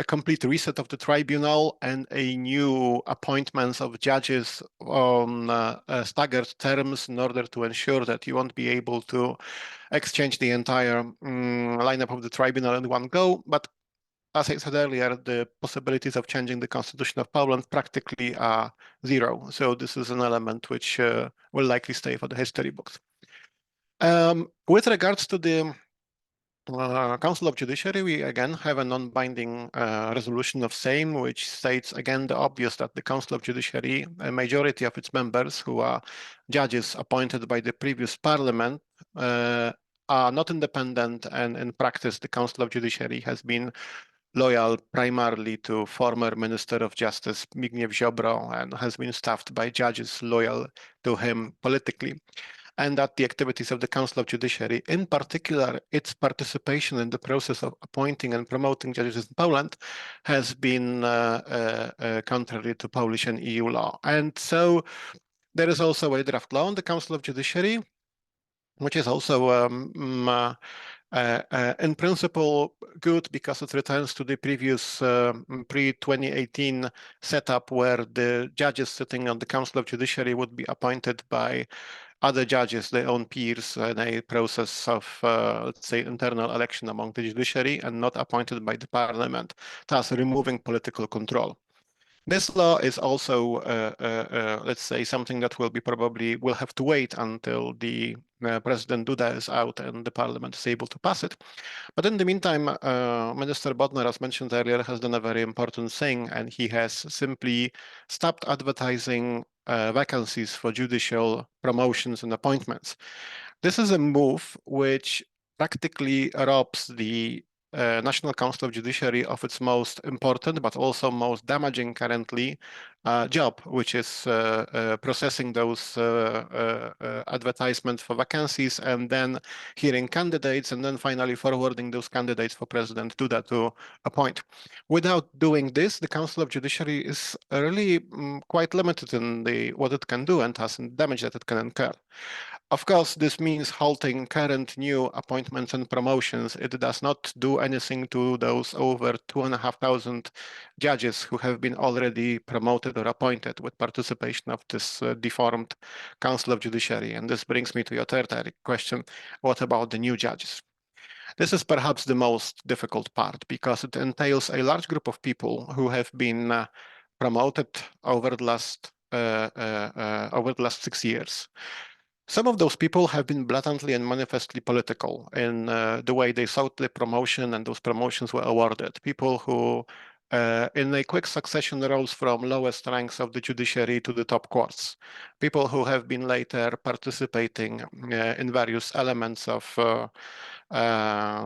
Speaker 2: complete reset of the tribunal and a new appointments of judges on staggered terms in order to ensure that you won't be able to exchange the entire lineup of the tribunal in one go. But as I said earlier, the possibilities of changing the constitution of Poland practically are 0. So this is an element which will likely stay for the history books. With regards to the Council of Judiciary, we again have a non-binding resolution of same, which states again the obvious that the Council of Judiciary, a majority of its members who are judges appointed by the previous parliament, are not independent, and in practice the Council of Judiciary has been loyal primarily to former Minister of Justice Zbigniew Ziobro and has been staffed by judges loyal to him politically. And that the activities of the Council of Judiciary, in particular its participation in the process of appointing and promoting judges in Poland, has been contrary to Polish and EU law. And so there is also a draft law on the Council of Judiciary, which is also in principle good because it returns to the previous pre-2018 setup where the judges sitting on the Council of Judiciary would be appointed by other judges, their own peers, in a process of, let's say, internal election among the judiciary and not appointed by the parliament, thus removing political control. This law is also, let's say, something that will have to wait until the President Duda is out and the parliament is able to pass it. But in the meantime, Minister Bodnar, as mentioned earlier, has done a very important thing, and he has simply stopped advertising vacancies for judicial promotions and appointments. This is a move which practically robs the National Council of Judiciary of its most important, but also most damaging currently job, which is processing those advertisements for vacancies and then hearing candidates and then finally forwarding those candidates for President Duda to appoint. Without doing this, the Council of Judiciary is really quite limited in what it can do and has damage that it can incur. Of course, this means halting current new appointments and promotions. It does not do anything to those over 2,500 judges who have been already promoted or appointed with participation of this deformed Council of Judiciary. And this brings me to your third question, what about the new judges? This is perhaps the most difficult part because it entails a large group of people who have been promoted over the last 6 years. Some of those people have been blatantly and manifestly political in the way they sought the promotion and those promotions were awarded. People who, in a quick succession, rose from lowest ranks of the judiciary to the top courts. People who have been later participating in various elements of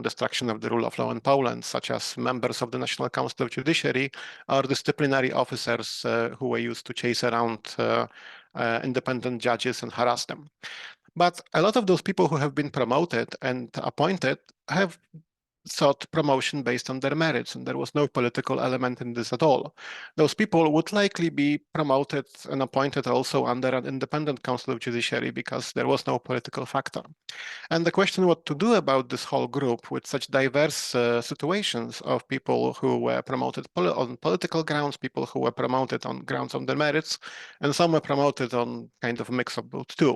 Speaker 2: destruction of the rule of law in Poland, such as members of the National Council of Judiciary or disciplinary officers who were used to chase around independent judges and harass them. But a lot of those people who have been promoted and appointed have sought promotion based on their merits, and there was no political element in this at all. Those people would likely be promoted and appointed also under an independent Council of Judiciary because there was no political factor. And the question what to do about this whole group with such diverse situations of people who were promoted on political grounds, people who were promoted on grounds of their merits, and some were promoted on kind of a mix of both too.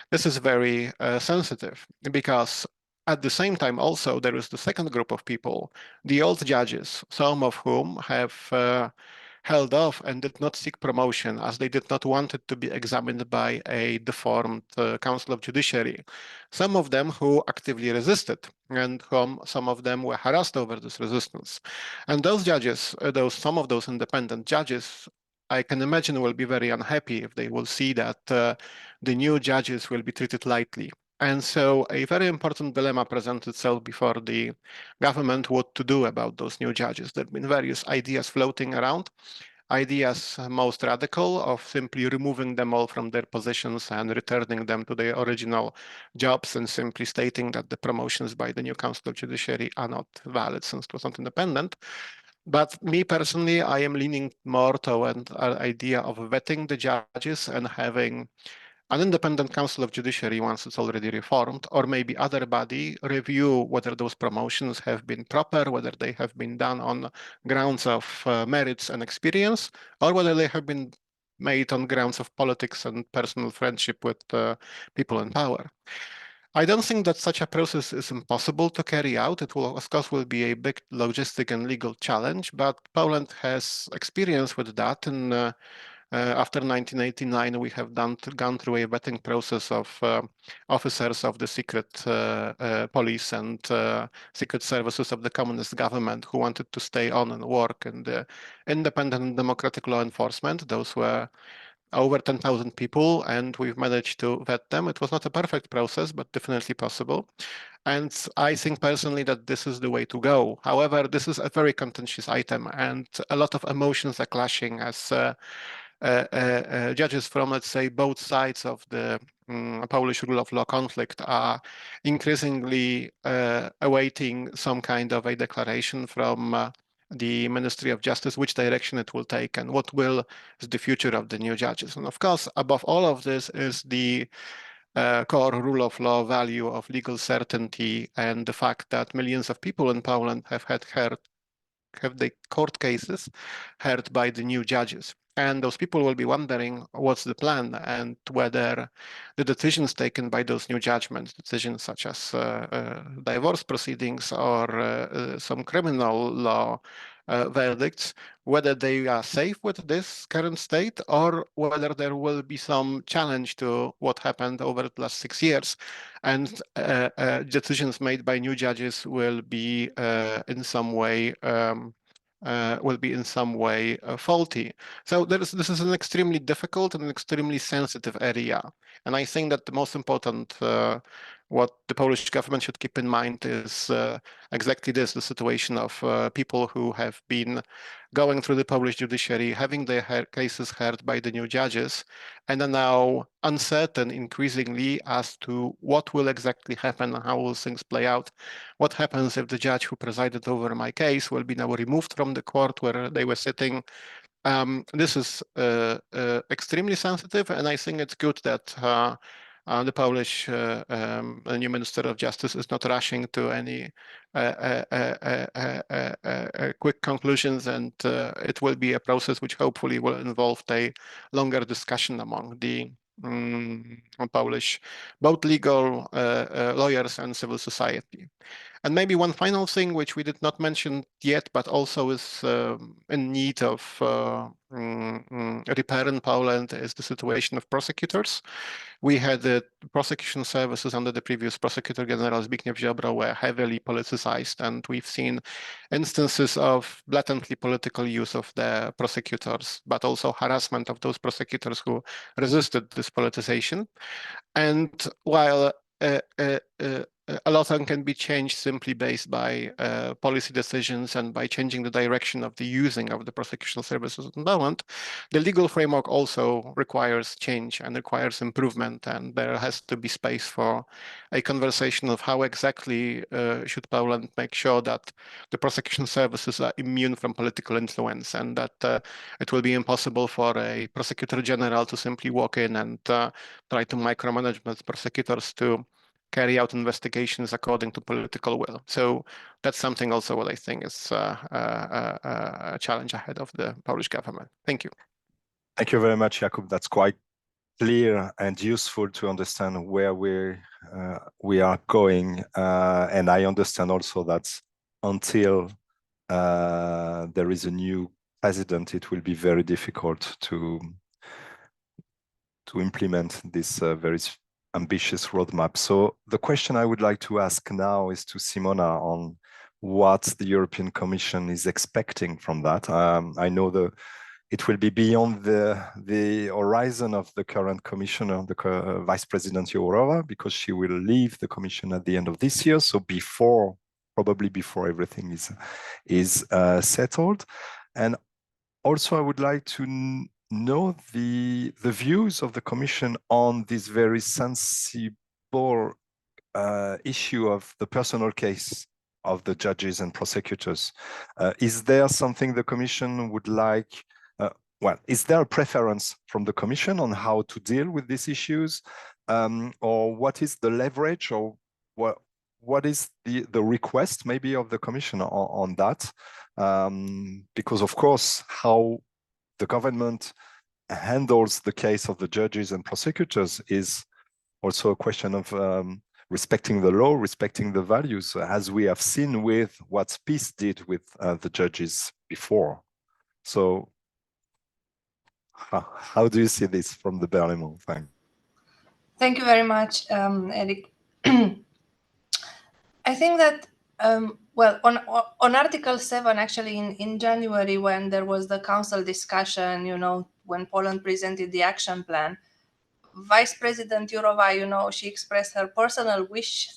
Speaker 2: This is very sensitive because at the same time, also, there is the second group of people, the old judges, some of whom have held off and did not seek promotion as they did not want it to be examined by a deformed Council of Judiciary. Some of them who actively resisted and some of them were harassed over this resistance. And those judges, some of those independent judges, I can imagine will be very unhappy if they will see that the new judges will be treated lightly. And so a very important dilemma presents itself before the government what to do about those new judges. There have been various ideas floating around. Ideas most radical of simply removing them all from their positions and returning them to their original jobs and simply stating that the promotions by the new Council of Judiciary are not valid since it was not independent. But me personally, I am leaning more toward an idea of vetting the judges and having an independent Council of Judiciary once it's already reformed, or maybe other body review whether those promotions have been proper, whether they have been done on grounds of merits and experience, or whether they have been made on grounds of politics and personal friendship with people in power. I don't think that such a process is impossible to carry out. It will, of course, be a big logistic and legal challenge, but Poland has experience with that. And after 1989, we have gone through a vetting process of officers of the secret police and secret services of the communist government who wanted to stay on and work in the independent and democratic law enforcement. Those were over 10,000 people, and we've managed to vet them. It was not a perfect process, but definitely possible. And I think personally that this is the way to go. However, this is a very contentious item, and a lot of emotions are clashing as judges from, let's say, both sides of the Polish rule of law conflict are increasingly awaiting some kind of a declaration from the Ministry of Justice, which direction it will take and what is the future of the new judges. And of course, above all of this is the core rule of law value of legal certainty and the fact that millions of people in Poland have the court cases heard by the new judges. And those people will be wondering what's the plan and whether the decisions taken by those new judgments, decisions such as divorce proceedings or some criminal law verdicts, whether they are safe with this current state or whether there will be some challenge to what happened over the last 6 years, and decisions made by new judges will be in some way faulty. So this is an extremely difficult and extremely sensitive area. And I think that the most important what the Polish government should keep in mind is exactly this, the situation of people who have been going through the Polish judiciary, having their cases heard by the new judges, and are now uncertain increasingly as to what will exactly happen and how will things play out. What happens if the judge who presided over my case will be now removed from the court where they were sitting? This is extremely sensitive, and I think it's good that the Polish new Minister of Justice is not rushing to any quick conclusions, and it will be a process which hopefully will involve a longer discussion among the Polish, both legal lawyers and civil society. And maybe one final thing, which we did not mention yet, but also is in need of repair in Poland, is the situation of prosecutors. We had the prosecution services under the previous Prosecutor General Zbigniew Ziobro were heavily politicized, and we've seen instances of blatantly political use of the prosecutors, but also harassment of those prosecutors who resisted this politicization. And while a lot of them can be changed simply based by policy decisions and by changing the direction of the using of the prosecution services in Poland, the legal framework also requires change and requires improvement, and there has to be space for a conversation of how exactly should Poland make sure that the prosecution services are immune from political influence, and that it will be impossible for a prosecutor general to simply walk in and try to micromanage prosecutors to carry out investigations according to political will. So that's something also what I think is a challenge ahead of the Polish government. Thank you.
Speaker 1: Thank you very much, Jakub. That's quite clear and useful to understand where we are going. And I understand also that until there is a new president, it will be very difficult to implement this very ambitious roadmap. So the question I would like to ask now is to Simona on what the European Commission is expecting from that. I know it will be beyond the horizon of the current commissioner, the Vice President Jourová, because she will leave the Commission at the end of this year. So probably before everything is settled. And also I would like to know the views of the Commission on this very sensible issue of the personal case of the judges and prosecutors. Is there something the Commission would like? Well, is there a preference from the Commission on how to deal with these issues, or what is the leverage, or what is the request maybe of the Commission on that? Because of course, how the government handles the case of the judges and prosecutors is also a question of respecting the law, respecting the values, as we have seen with what peace did with the judges before. So how do you see this from the Parliament?
Speaker 4: Thank you very much, Eric. I think that well, on Article 7, actually in January, when there was the council discussion, when Poland presented the action plan, Vice President Jourová, she expressed her personal wish,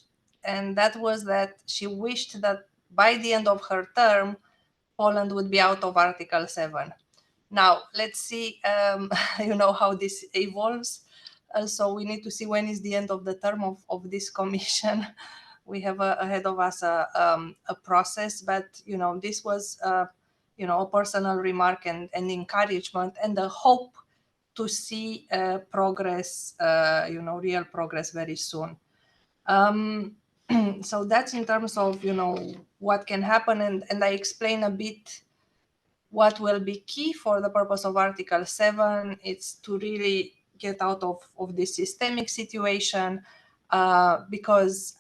Speaker 4: and that was that she wished that by the end of her term, Poland would be out of Article 7. Now, let's see, how this evolves. Also, we need to see when is the end of the term of this commission. We have ahead of us a process, but this was a personal remark and encouragement and the hope to see progress, real progress very soon. So that's in terms of what can happen, and I explain a bit what will be key for the purpose of Article 7. It's to really get out of this systemic situation, because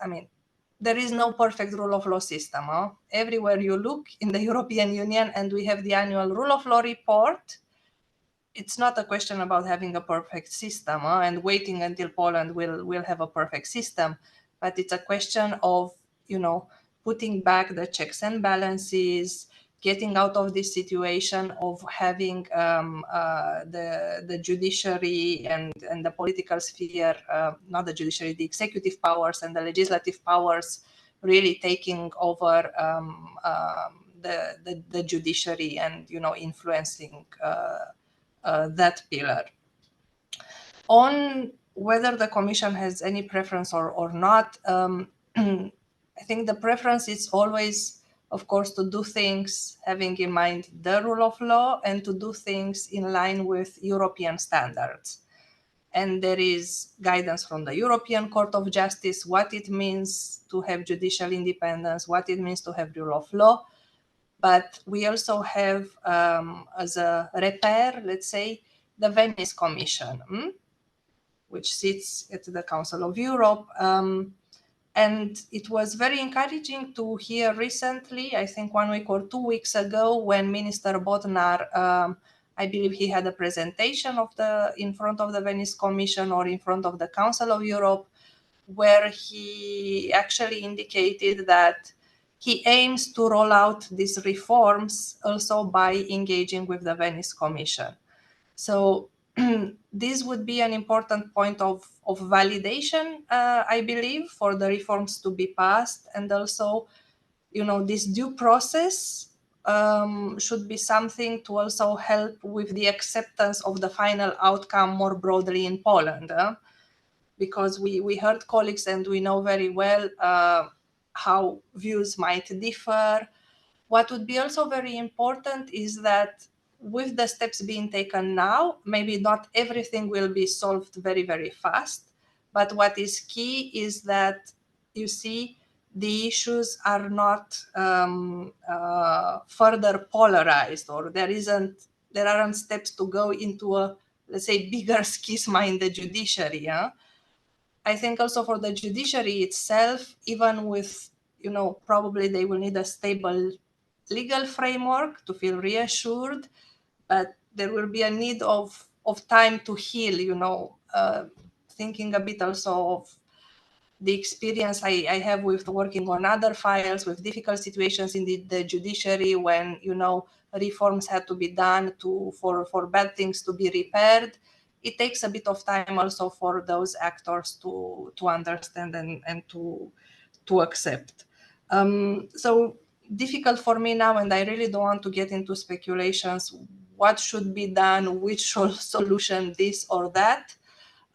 Speaker 4: there is no perfect rule of law system. Everywhere you look in the European Union, and we have the annual rule of law report, it's not a question about having a perfect system and waiting until Poland will have a perfect system, but it's a question of, putting back the checks and balances, getting out of this situation of having the judiciary and the political sphere, not the judiciary, the executive powers and the legislative powers really taking over the judiciary and, influencing that pillar. On whether the Commission has any preference or not, I think the preference is always, of course, to do things having in mind the rule of law and to do things in line with European standards. And there is guidance from the European Court of Justice, what it means to have judicial independence, what it means to have rule of law. But we also have, as a repair, let's say, the Venice Commission, which sits at the Council of Europe. And it was very encouraging to hear recently, I think 1 week or 2 weeks ago, when Minister Bodnar, I believe he had a presentation in front of the Venice Commission or in front of the Council of Europe, where he actually indicated that he aims to roll out these reforms also by engaging with the Venice Commission. So this would be an important point of validation, I believe, for the reforms to be passed. And also, this due process should be something to also help with the acceptance of the final outcome more broadly in Poland. Because we heard colleagues and we know very well how views might differ. What would be also very important is that with the steps being taken now, maybe not everything will be solved very, very fast. But what is key is that, you see, the issues are not further polarized, or there aren't steps to go into a, let's say, bigger schisma in the judiciary. Yeah? I think also for the judiciary itself, even with, probably they will need a stable legal framework to feel reassured, but there will be a need of time to heal, thinking a bit also of the experience I have with working on other files with difficult situations in the judiciary when, reforms had to be done for bad things to be repaired. It takes a bit of time also for those actors to understand and to accept. So difficult for me now, and I really don't want to get into speculations, what should be done, which solution, this or that.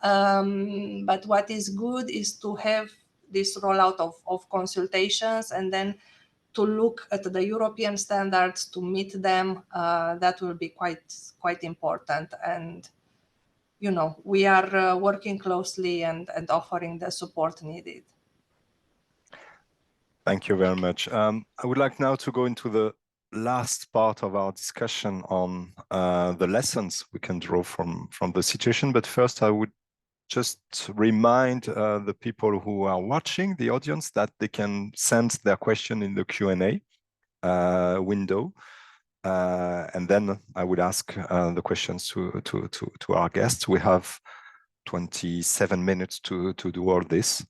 Speaker 4: But what is good is to have this rollout of consultations and then to look at the European standards to meet them. That will be quite important. And, we are working closely and offering the support needed.
Speaker 1: Thank you very much. I would like now to go into the last part of our discussion on the lessons we can draw from the situation. But first, I would just remind the people who are watching, the audience, that they can send their question in the Q&A window. And then I would ask the questions to our guests. We have 27 minutes to do all this.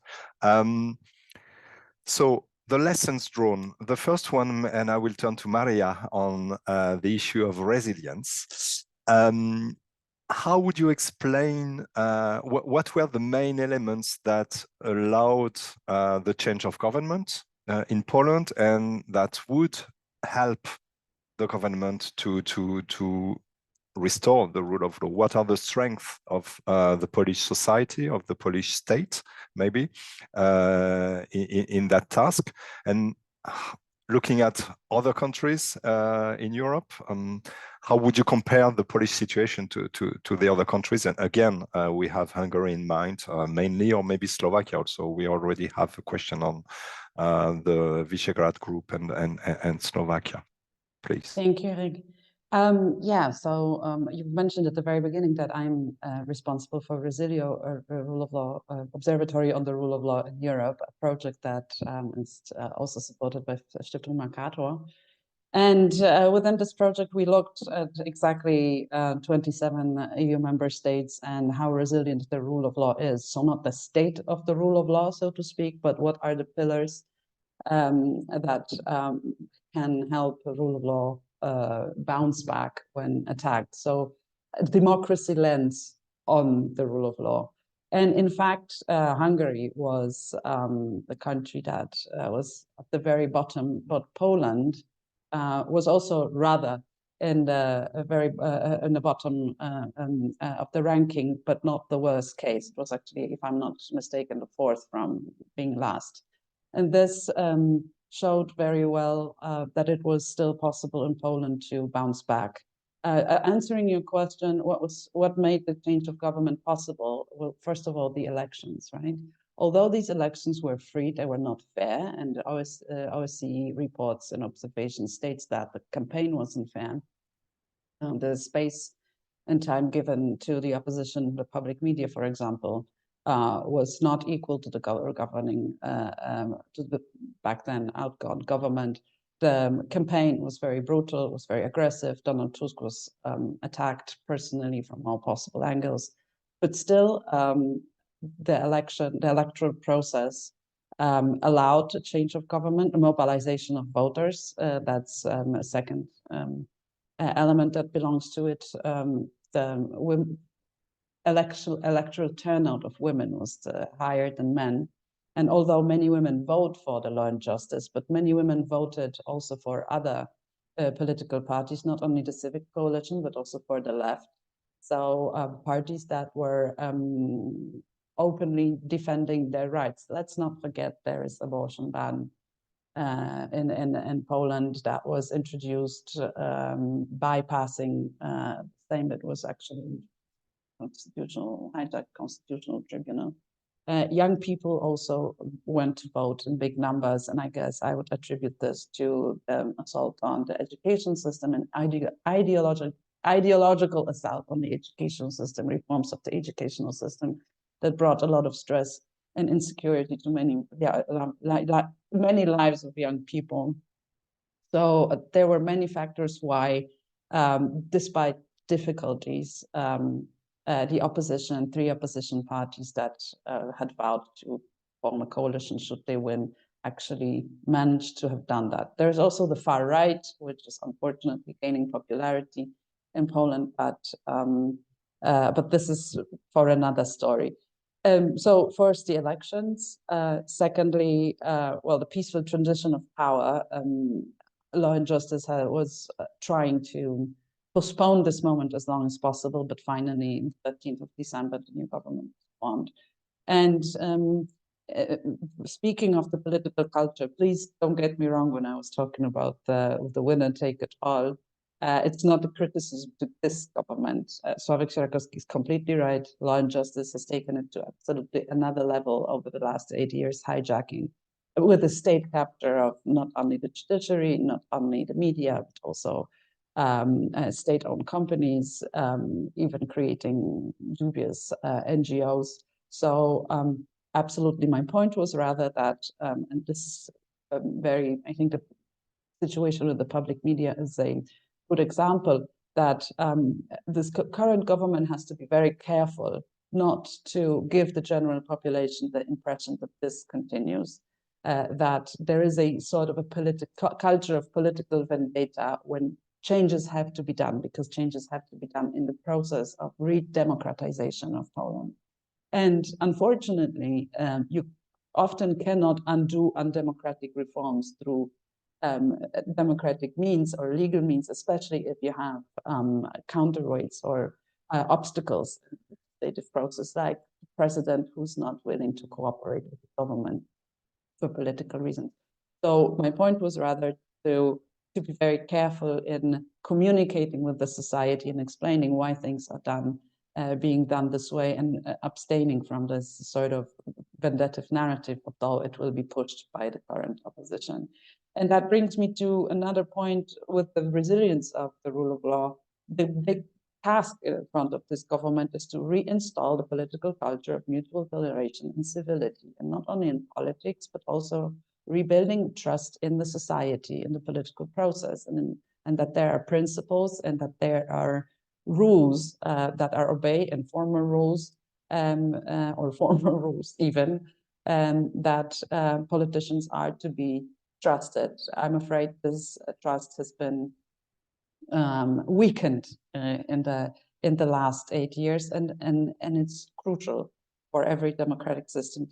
Speaker 1: So the lessons drawn, the first one, and I will turn to Maria on the issue of resilience. How would you explain what were the main elements that allowed the change of government in Poland and that would help the government to restore the rule of law? What are the strengths of the Polish society, of the Polish state, maybe, in that task? And looking at other countries in Europe, how would you compare the Polish situation to the other countries? And again, we have Hungary in mind mainly, or maybe Slovakia also. We already have a question on the Visegrad group and Slovakia. Please.
Speaker 3: Thank you, Rick. Yeah, so you mentioned at the very beginning that I'm responsible for Resilio, rule of law observatory on the rule of law in Europe, a project that is also supported by Stiftung Mercator. And within this project, we looked at exactly 27 EU member states and how resilient the rule of law is. So not the state of the rule of law, so to speak, but what are the pillars that can help the rule of law bounce back when attacked. So democracy lens on the rule of law. And in fact, Hungary was the country that was at the very bottom, but Poland was also rather in the in the bottom of the ranking, but not the worst case. It was actually, if I'm not mistaken, the fourth from being last. And this showed very well that it was still possible in Poland to bounce back. Answering your question, what made the change of government possible? Well, first of all, the elections, right? Although these elections were free, they were not fair, and OSCE reports and observations states that the campaign wasn't fair. The space and time given to the opposition, the public media, for example, was not equal to the governing, to the back then outgone government. The campaign was very brutal, was very aggressive. Donald Tusk was attacked personally from all possible angles, but still the electoral process allowed a change of government, a mobilization of voters. That's a second element that belongs to it. The electoral turnout of women was higher than men. And although many women vote for the Law and Justice, but many women voted also for other political parties, not only the Civic Coalition, but also for the left. So parties that were openly defending their rights. Let's not forget there is abortion ban in Poland that was introduced bypassing saying that was actually constitutional tribunal. Young people also went to vote in big numbers, and I guess I would attribute this to assault on the education system and ideological assault on the educational system, reforms of the educational system that brought a lot of stress and insecurity to many lives of young people. So there were many factors why, despite difficulties, the opposition, three opposition parties that had vowed to form a coalition should they win, actually managed to have done that. There's also the far right, which is unfortunately gaining popularity in Poland, but this is for another story. So first, the elections. Secondly, well, the peaceful transition of power. Law and Justice was trying to postpone this moment as long as possible, but finally, 13th of December, the new government formed. And speaking of the political culture, please don't get me wrong when I was talking about the winner take it all. It's not a criticism to this government. Sierakowski is completely right. Law and Justice has taken it to absolutely another level over the last 8 years, hijacking with a state capture of not only the judiciary, not only the media, but also state-owned companies, even creating dubious NGOs. So absolutely, my point was rather that, and this is I think the situation with the public media is a good example, that this current government has to be very careful not to give the general population the impression that this continues, that there is a sort of a culture of political vendetta when changes have to be done, because changes have to be done in the process of re-democratization of Poland. And unfortunately, you often cannot undo undemocratic reforms through democratic means or legal means, especially if you have counterweights or obstacles in the legislative process, like the president who's not willing to cooperate with the government for political reasons. So my point was rather to be very careful in communicating with the society and explaining why things are done, being done this way, and abstaining from this sort of vendative narrative, although it will be pushed by the current opposition. And that brings me to another point with the resilience of the rule of law. The big task in front of this government is to reinstall the political culture of mutual toleration and civility, and not only in politics, but also rebuilding trust in the society, in the political process, and that there are principles and that there are rules that are obeyed, and formal rules or formal rules even, that politicians are to be trusted. I'm afraid this trust has been weakened in the last 8 years, and it's crucial for every democratic system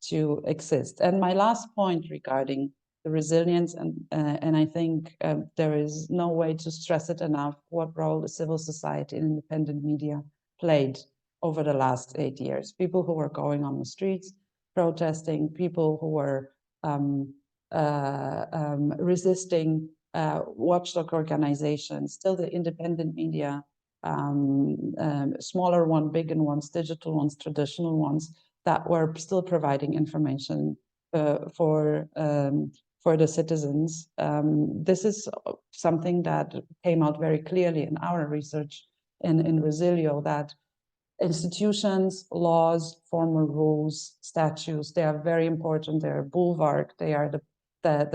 Speaker 3: to exist. And my last point regarding the resilience, and I think there is no way to stress it enough, what role the civil society and independent media played over the last 8 years. People who were going on the streets, protesting, people who were resisting, watchdog organizations, still the independent media, smaller ones, bigger ones, digital ones, traditional ones, that were still providing information for the citizens. This is something that came out very clearly in our research in Resilio, that institutions, laws, formal rules, statutes, they are very important. They're a bulwark. They are the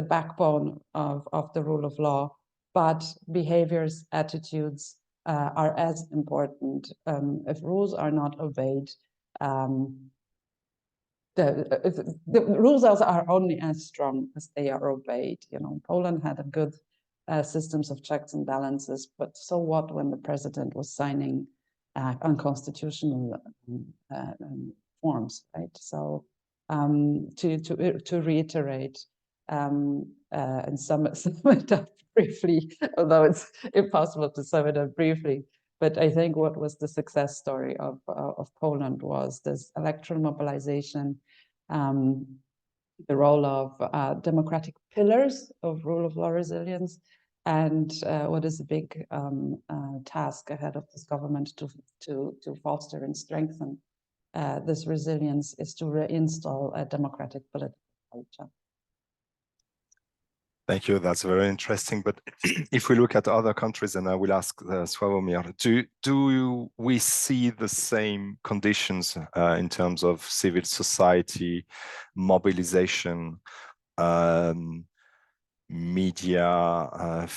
Speaker 3: backbone of the rule of law. But behaviors, attitudes are as important. If rules are not obeyed, the rules are only as strong as they are obeyed. You know, Poland had a good systems of checks and balances, but so what when the president was signing unconstitutional forms, right? So to reiterate and sum it up briefly, although it's impossible to sum it up briefly, but I think what was the success story of Poland was this electoral mobilization, the role of democratic pillars of rule of law resilience, and what is a big task ahead of this government to foster and strengthen this resilience is to reinstall a democratic political culture.
Speaker 1: Thank you. That's very interesting. But if we look at other countries, and I will ask Sławomir, do we see the same conditions in terms of civil society, mobilization, media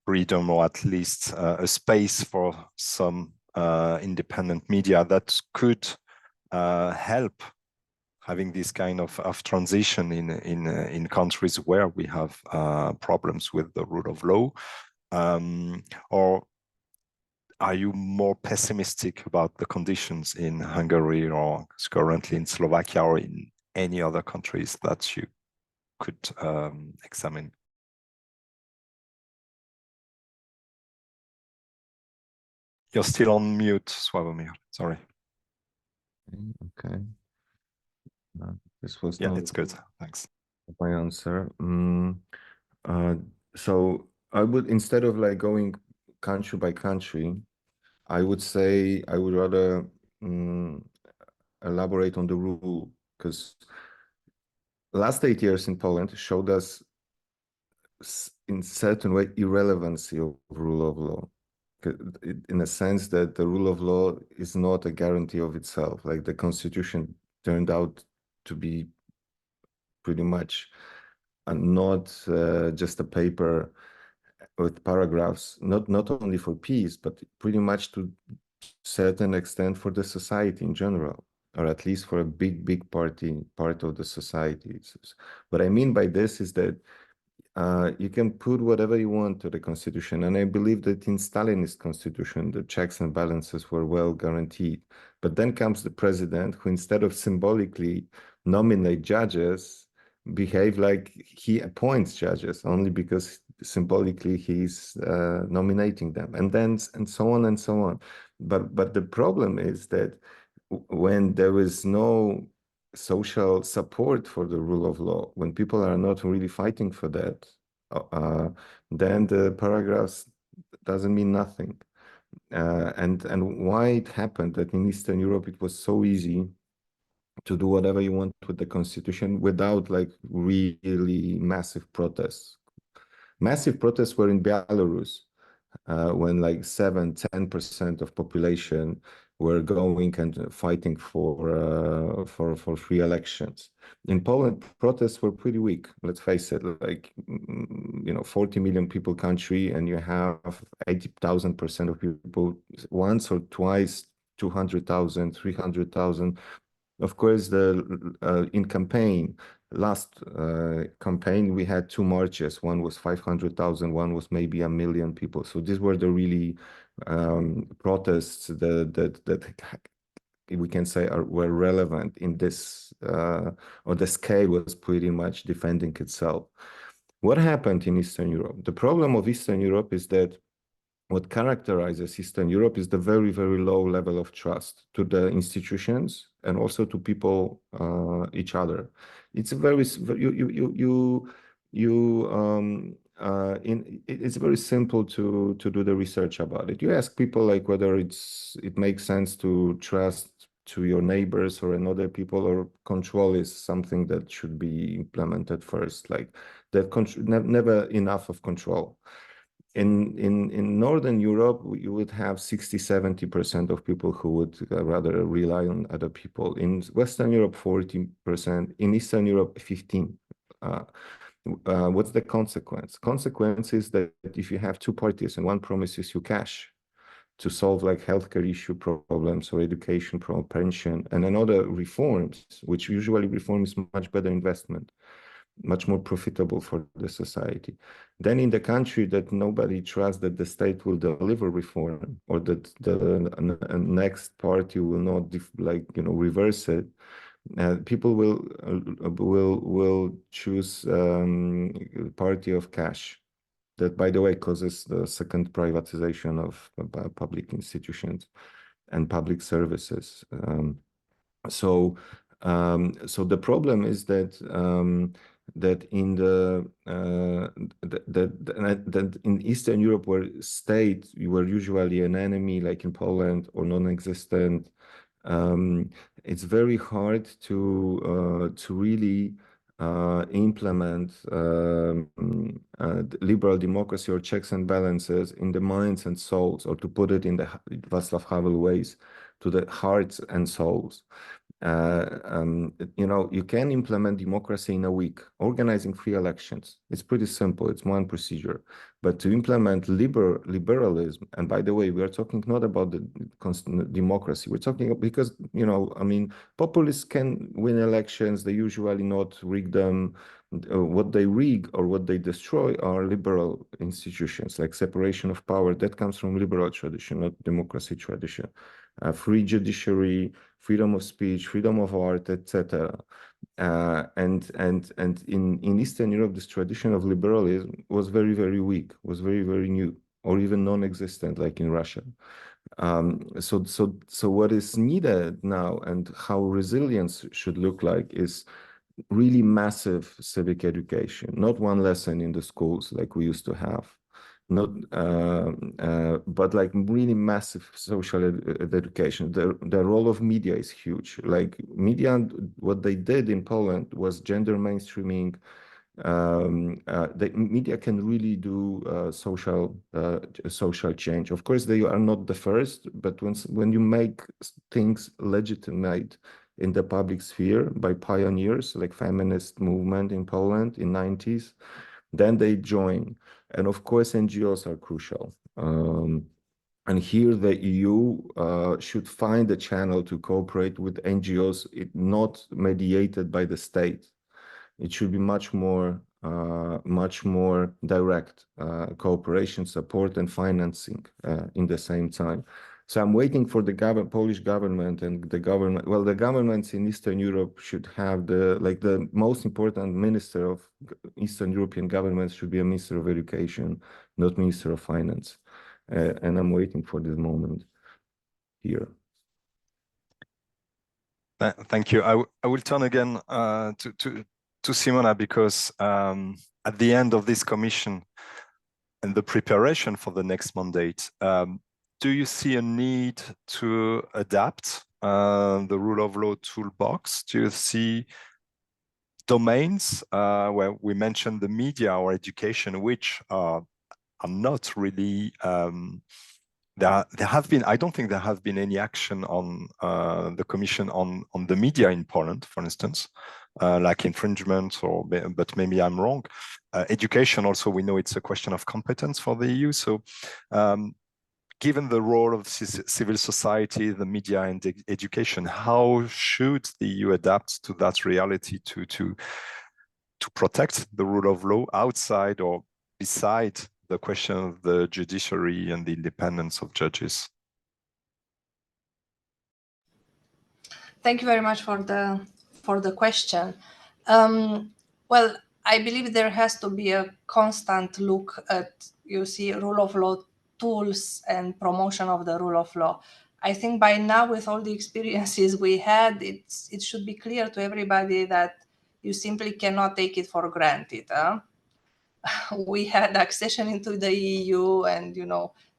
Speaker 1: freedom, or at least a space for some independent media that could help having this kind of transition in countries where we have problems with the rule of law? Or are you more pessimistic about the conditions in Hungary, or currently in Slovakia, or in any other countries that you could examine? You're still on mute, Sławomir. Sorry.
Speaker 5: Okay. This was
Speaker 1: it's good. Thanks.
Speaker 5: My answer. So I would, instead of like going country by country, I would say I would rather elaborate on the rule, because last 8 years in Poland showed us in certain way irrelevancy of rule of law, in a sense that the rule of law is not a guarantee of itself. Like the constitution turned out to be pretty much not just a paper with paragraphs, not only for peace, but pretty much to certain extent for the society in general, or at least for a big part of the society. What I mean by this is that you can put whatever you want to the constitution, and I believe that in Stalinist constitution the checks and balances were well guaranteed. But then comes the president, who instead of symbolically nominate judges, behave like he appoints judges only because symbolically he's nominating them, and so on and so on. But the problem is that when there is no social support for the rule of law, when people are not really fighting for that, then the paragraphs doesn't mean nothing. And why it happened that in Eastern Europe it was so easy to do whatever you want with the constitution without like really massive protests. Massive protests were in Belarus when like 7-10% of population were going and fighting for free elections. In Poland, protests were pretty weak. Let's face it, like 40 million people country, and you have 80,000% of people once or twice, 200,000, 300,000. Of course, in campaign, last campaign, we had 2 marches. One was 500,000, one was maybe 1 million people. So these were the really protests that we can say were relevant in this, or the scale was pretty much defending itself. What happened in Eastern Europe? The problem of Eastern Europe is that what characterizes Eastern Europe is the very, very low level of trust to the institutions and also to people, each other. It's a very it's very simple to do the research about it. You ask people like whether it makes sense to trust to your neighbors or another people, or control is something that should be implemented first. Like that, never enough of control. In Northern Europe, you would have 60-70% of people who would rather rely on other people. In Western Europe, 40%. In Eastern Europe, 15%. What's the consequence? Consequence is that if you have 2 parties and one promises you cash to solve like healthcare issue problems or education problem, pension, and another reforms, which usually reforms much better investment, much more profitable for the society. Then in the country that nobody trusts that the state will deliver reform, or that the next party will not reverse it, people will choose party of cash. That, by the way, causes the second privatization of public institutions and public services. So the problem is that in Eastern Europe, where state were usually an enemy, like in Poland, or non-existent, it's very hard to really implement liberal democracy or checks and balances in the minds and souls, or to put it in the Václav Havel ways, to the hearts and souls. You can implement democracy in a week, organizing free elections. It's pretty simple. It's one procedure. But to implement liberalism, and by the way, we are talking not about the democracy. We're talking because, populists can win elections. They usually not rig them. What they rig or what they destroy are liberal institutions, like separation of power. That comes from liberal tradition, not democracy tradition. Free judiciary, freedom of speech, freedom of art, etc. And in Eastern Europe, this tradition of liberalism was very, very weak, was very, very new, or even non-existent, like in Russia. So what is needed now, and how resilience should look like, is really massive civic education, not one lesson in the schools like we used to have. Not, but like really massive social education. The role of media is huge. Like media, what they did in Poland was gender mainstreaming. The media can really do social change. Of course, they are not the first, but when you make things legitimate in the public sphere by pioneers like feminist movement in Poland in 90s, then they join. And of course, NGOs are crucial. And here the EU should find a channel to cooperate with NGOs, not mediated by the state. It should be much more direct cooperation, support, and financing in the same time. So I'm waiting for the Polish government and the government. Well, the governments in Eastern Europe should have the most important minister of Eastern European governments should be a minister of education, not minister of finance. And I'm waiting for this moment here.
Speaker 1: Thank you. I will turn again to Simona, because at the end of this commission and the preparation for the next mandate, do you see a need to adapt the rule of law toolbox? Do you see domains where we mentioned the media or education, which are not really, there have been, I don't think there have been any action on the Commission on the media in Poland, for instance, like infringement, or, but maybe I'm wrong. Education also, we know it's a question of competence for the EU. So given the role of civil society, the media and education, how should the EU adapt to that reality to protect the rule of law outside or beside the question of the judiciary and the independence of judges?
Speaker 4: Thank you very much for the question. Well, I believe there has to be a constant look at, you see, rule of law tools and promotion of the rule of law. I think by now, with all the experiences we had, it should be clear to everybody that you simply cannot take it for granted. We had accession into the EU, and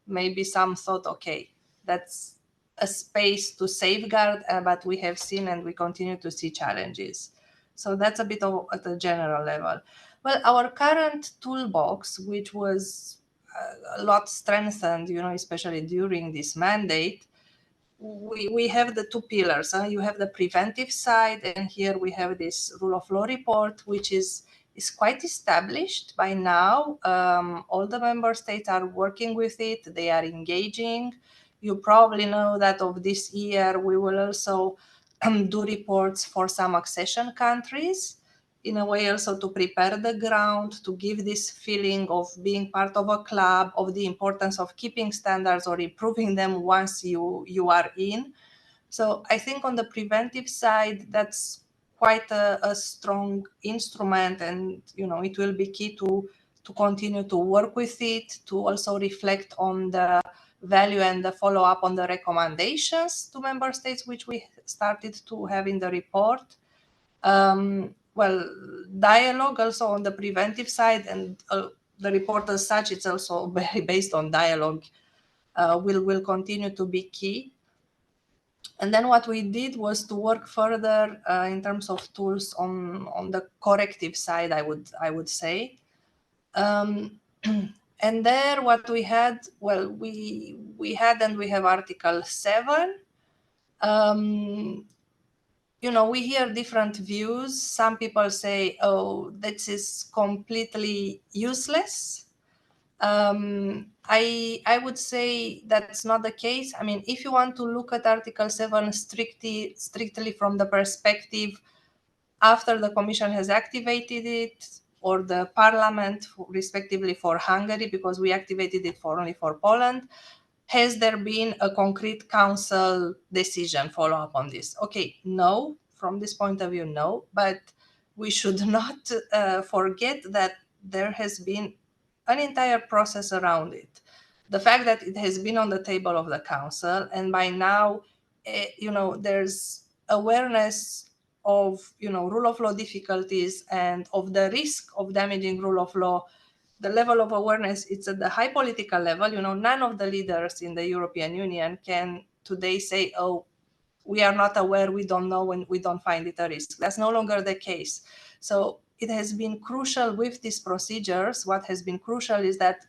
Speaker 4: maybe some thought, okay, that's a space to safeguard, but we have seen and we continue to see challenges. So that's a bit of at a general level. Well, our current toolbox, which was a lot strengthened, especially during this mandate, we have the two pillars. You have the preventive side, and here we have this rule of law report, which is quite established by now. All the member states are working with it. They are engaging. You probably know that of this year, we will also do reports for some accession countries, in a way also to prepare the ground, to give this feeling of being part of a club, of the importance of keeping standards or improving them once you are in. So I think on the preventive side, that's quite a strong instrument, and it will be key to continue to work with it, to also reflect on the value and the follow-up on the recommendations to member states, which we started to have in the report. Well, dialogue also on the preventive side, and the report as such, it's also very based on dialogue, will continue to be key. And then what we did was to work further in terms of tools on the corrective side, I would say. And there what we had, well, we had and we have Article 7. We hear different views. Some people say, oh, this is completely useless. I would say that's not the case. I mean, if you want to look at Article 7 strictly from the perspective after the Commission has activated it, or the Parliament, respectively for Hungary, because we activated it only for Poland, has there been a concrete Council decision follow-up on this? Okay, no, from this point of view, no, but we should not forget that there has been an entire process around it. The fact that it has been on the table of the Council, and by now, there's awareness of, rule of law difficulties and of the risk of damaging rule of law. The level of awareness, it's at the high political level. None of the leaders in the European Union can today say, oh, we are not aware, we don't know, and we don't find it a risk. That's no longer the case. So it has been crucial with these procedures. What has been crucial is that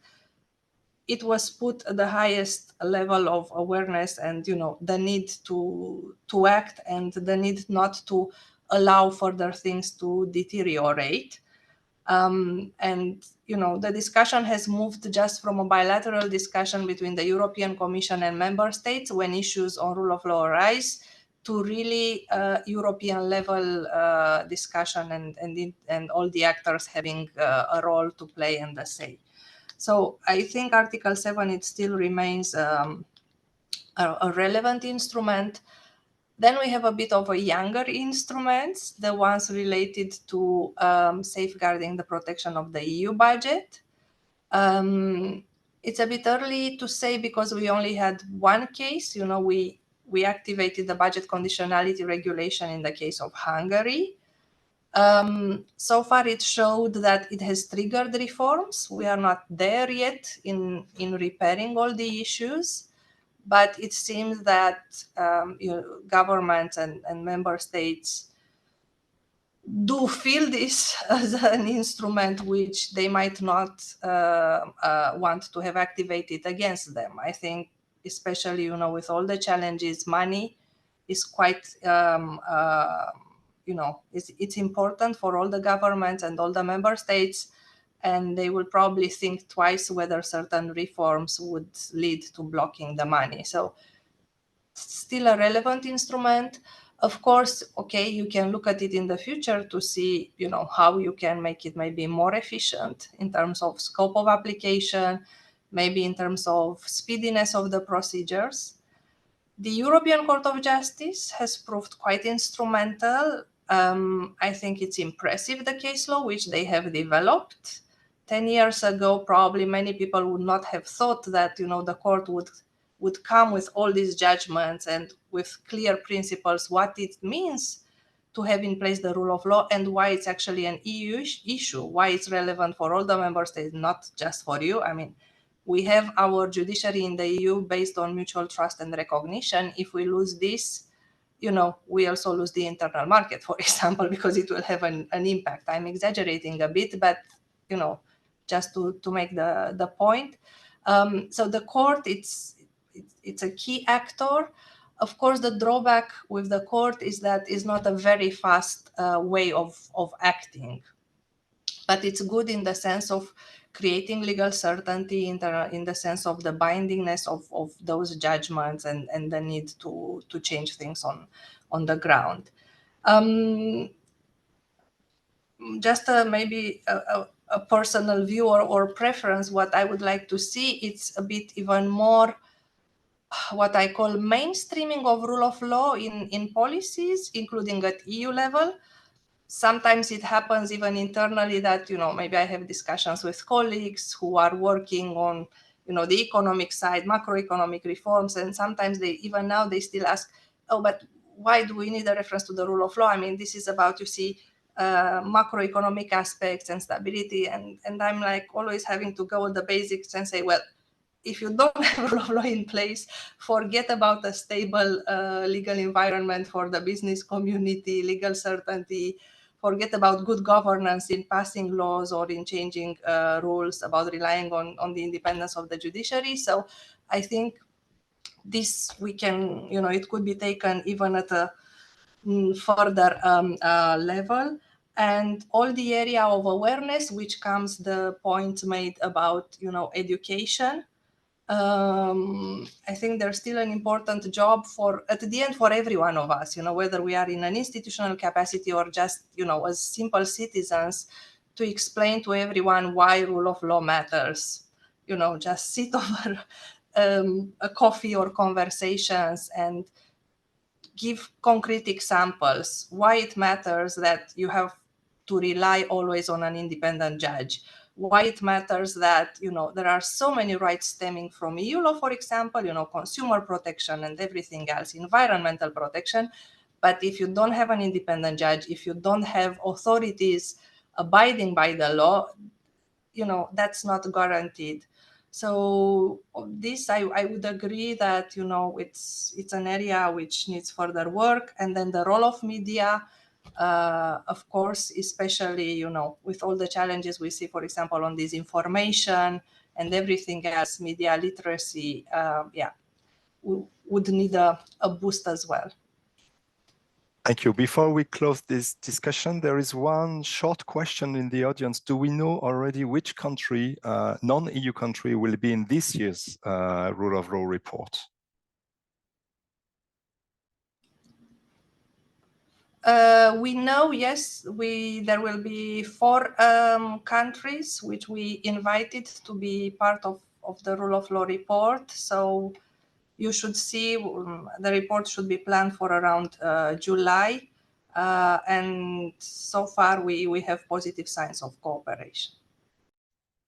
Speaker 4: it was put at the highest level of awareness, and the need to act, and the need not to allow further things to deteriorate. And the discussion has moved just from a bilateral discussion between the European Commission and member states when issues on rule of law arise, to really European level discussion, and all the actors having a role to play and a say. So I think Article 7, it still remains a relevant instrument. Then we have a bit of a younger instruments, the ones related to safeguarding the protection of the EU budget. It's a bit early to say because we only had one case. We activated the budget conditionality regulation in the case of Hungary. So far, it showed that it has triggered reforms. We are not there yet in repairing all the issues, but it seems that governments and member states do feel this as an instrument which they might not want to have activated against them. I think, especially, with all the challenges, money is quite, it's important for all the governments and all the member states, and they will probably think twice whether certain reforms would lead to blocking the money. So still a relevant instrument. Of course, okay, you can look at it in the future to see, how you can make it maybe more efficient in terms of scope of application, maybe in terms of speediness of the procedures. The European Court of Justice has proved quite instrumental. I think it's impressive, the case law which they have developed. 10 years ago, probably many people would not have thought that, the court would come with all these judgments and with clear principles what it means to have in place the rule of law and why it's actually an EU issue, why it's relevant for all the member states, not just for you. I mean, we have our judiciary in the EU based on mutual trust and recognition. If we lose this, we also lose the internal market, for example, because it will have an impact. I'm exaggerating a bit, but, just to make the point. So the court, it's a key actor. Of course, the drawback with the court is that it's not a very fast way of acting, but it's good in the sense of creating legal certainty, in the sense of the bindingness of those judgments and the need to change things on the ground. Just maybe a personal view or preference, what I would like to see, it's a bit even more what I call mainstreaming of rule of law in policies, including at EU level. Sometimes it happens even internally that, maybe I have discussions with colleagues who are working on, the economic side, macroeconomic reforms, and sometimes they still ask, oh, but why do we need a reference to the rule of law? I mean, this is about, macroeconomic aspects and stability, and I'm like always having to go with the basics and say, well, if you don't have rule of law in place, forget about a stable legal environment for the business community, legal certainty, forget about good governance in passing laws or in changing rules, about relying on the independence of the judiciary. So I think this we can, it could be taken even at a further level. And all the area of awareness, which comes the point made about, education. I think there's still an important job at the end for every one of us, whether we are in an institutional capacity or just, as simple citizens, to explain to everyone why rule of law matters. Just sit over a coffee or conversations and give concrete examples why it matters that you have to rely always on an independent judge, why it matters that, there are so many rights stemming from EU law, for example, consumer protection and everything else, environmental protection. But if you don't have an independent judge, if you don't have authorities abiding by the law, that's not guaranteed. So this, I would agree that, it's an area which needs further work. And then the role of media, of course, especially, with all the challenges we see, for example, on disinformation and everything else, media literacy, would need a boost as well.
Speaker 1: Thank you. Before we close this discussion, there is one short question in the audience. Do we know already which country, non-EU country, will be in this year's rule of law report?
Speaker 4: We know, yes, there will be 4 countries which we invited to be part of the rule of law report. So you should see the report should be planned for around July. And so far we have positive signs of cooperation.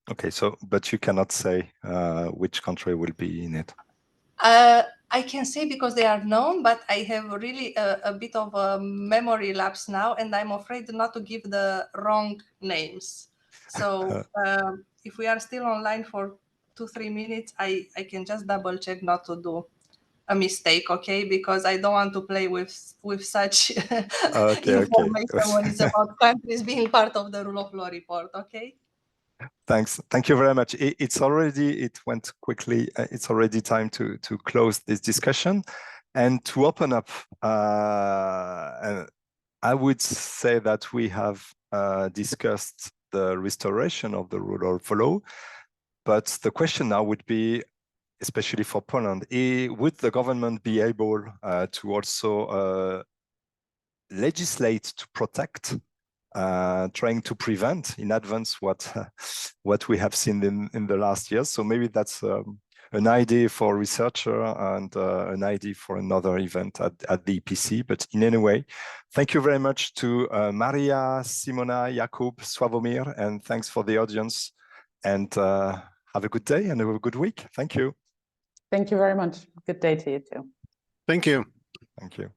Speaker 1: Okay, but you cannot say which country will be in it.
Speaker 4: I can say because they are known, but I have really a bit of a memory lapse now, and I'm afraid not to give the wrong names. So if we are still online for 2-3 minutes, I can just double check not to do a mistake, okay? Because I don't want to play with such
Speaker 1: Okay,
Speaker 4: information when it's about countries being part of the rule of law report, okay?
Speaker 1: Thanks. Thank you very much. It went quickly. It's already time to close this discussion and to open up. I would say that we have discussed the restoration of the rule of law, but the question now would be, especially for Poland, would the government be able to also legislate to protect, trying to prevent in advance what we have seen in the last years? So maybe that's an idea for a researcher and an idea for another event at the EPC. But in any way, thank you very much to Maria, Simona, Jakub, Sławomir, and thanks for the audience. And have a good day and a good week. Thank you.
Speaker 3: Thank you very much. Good day to you too.
Speaker 2: Thank you.
Speaker 1: Thank you.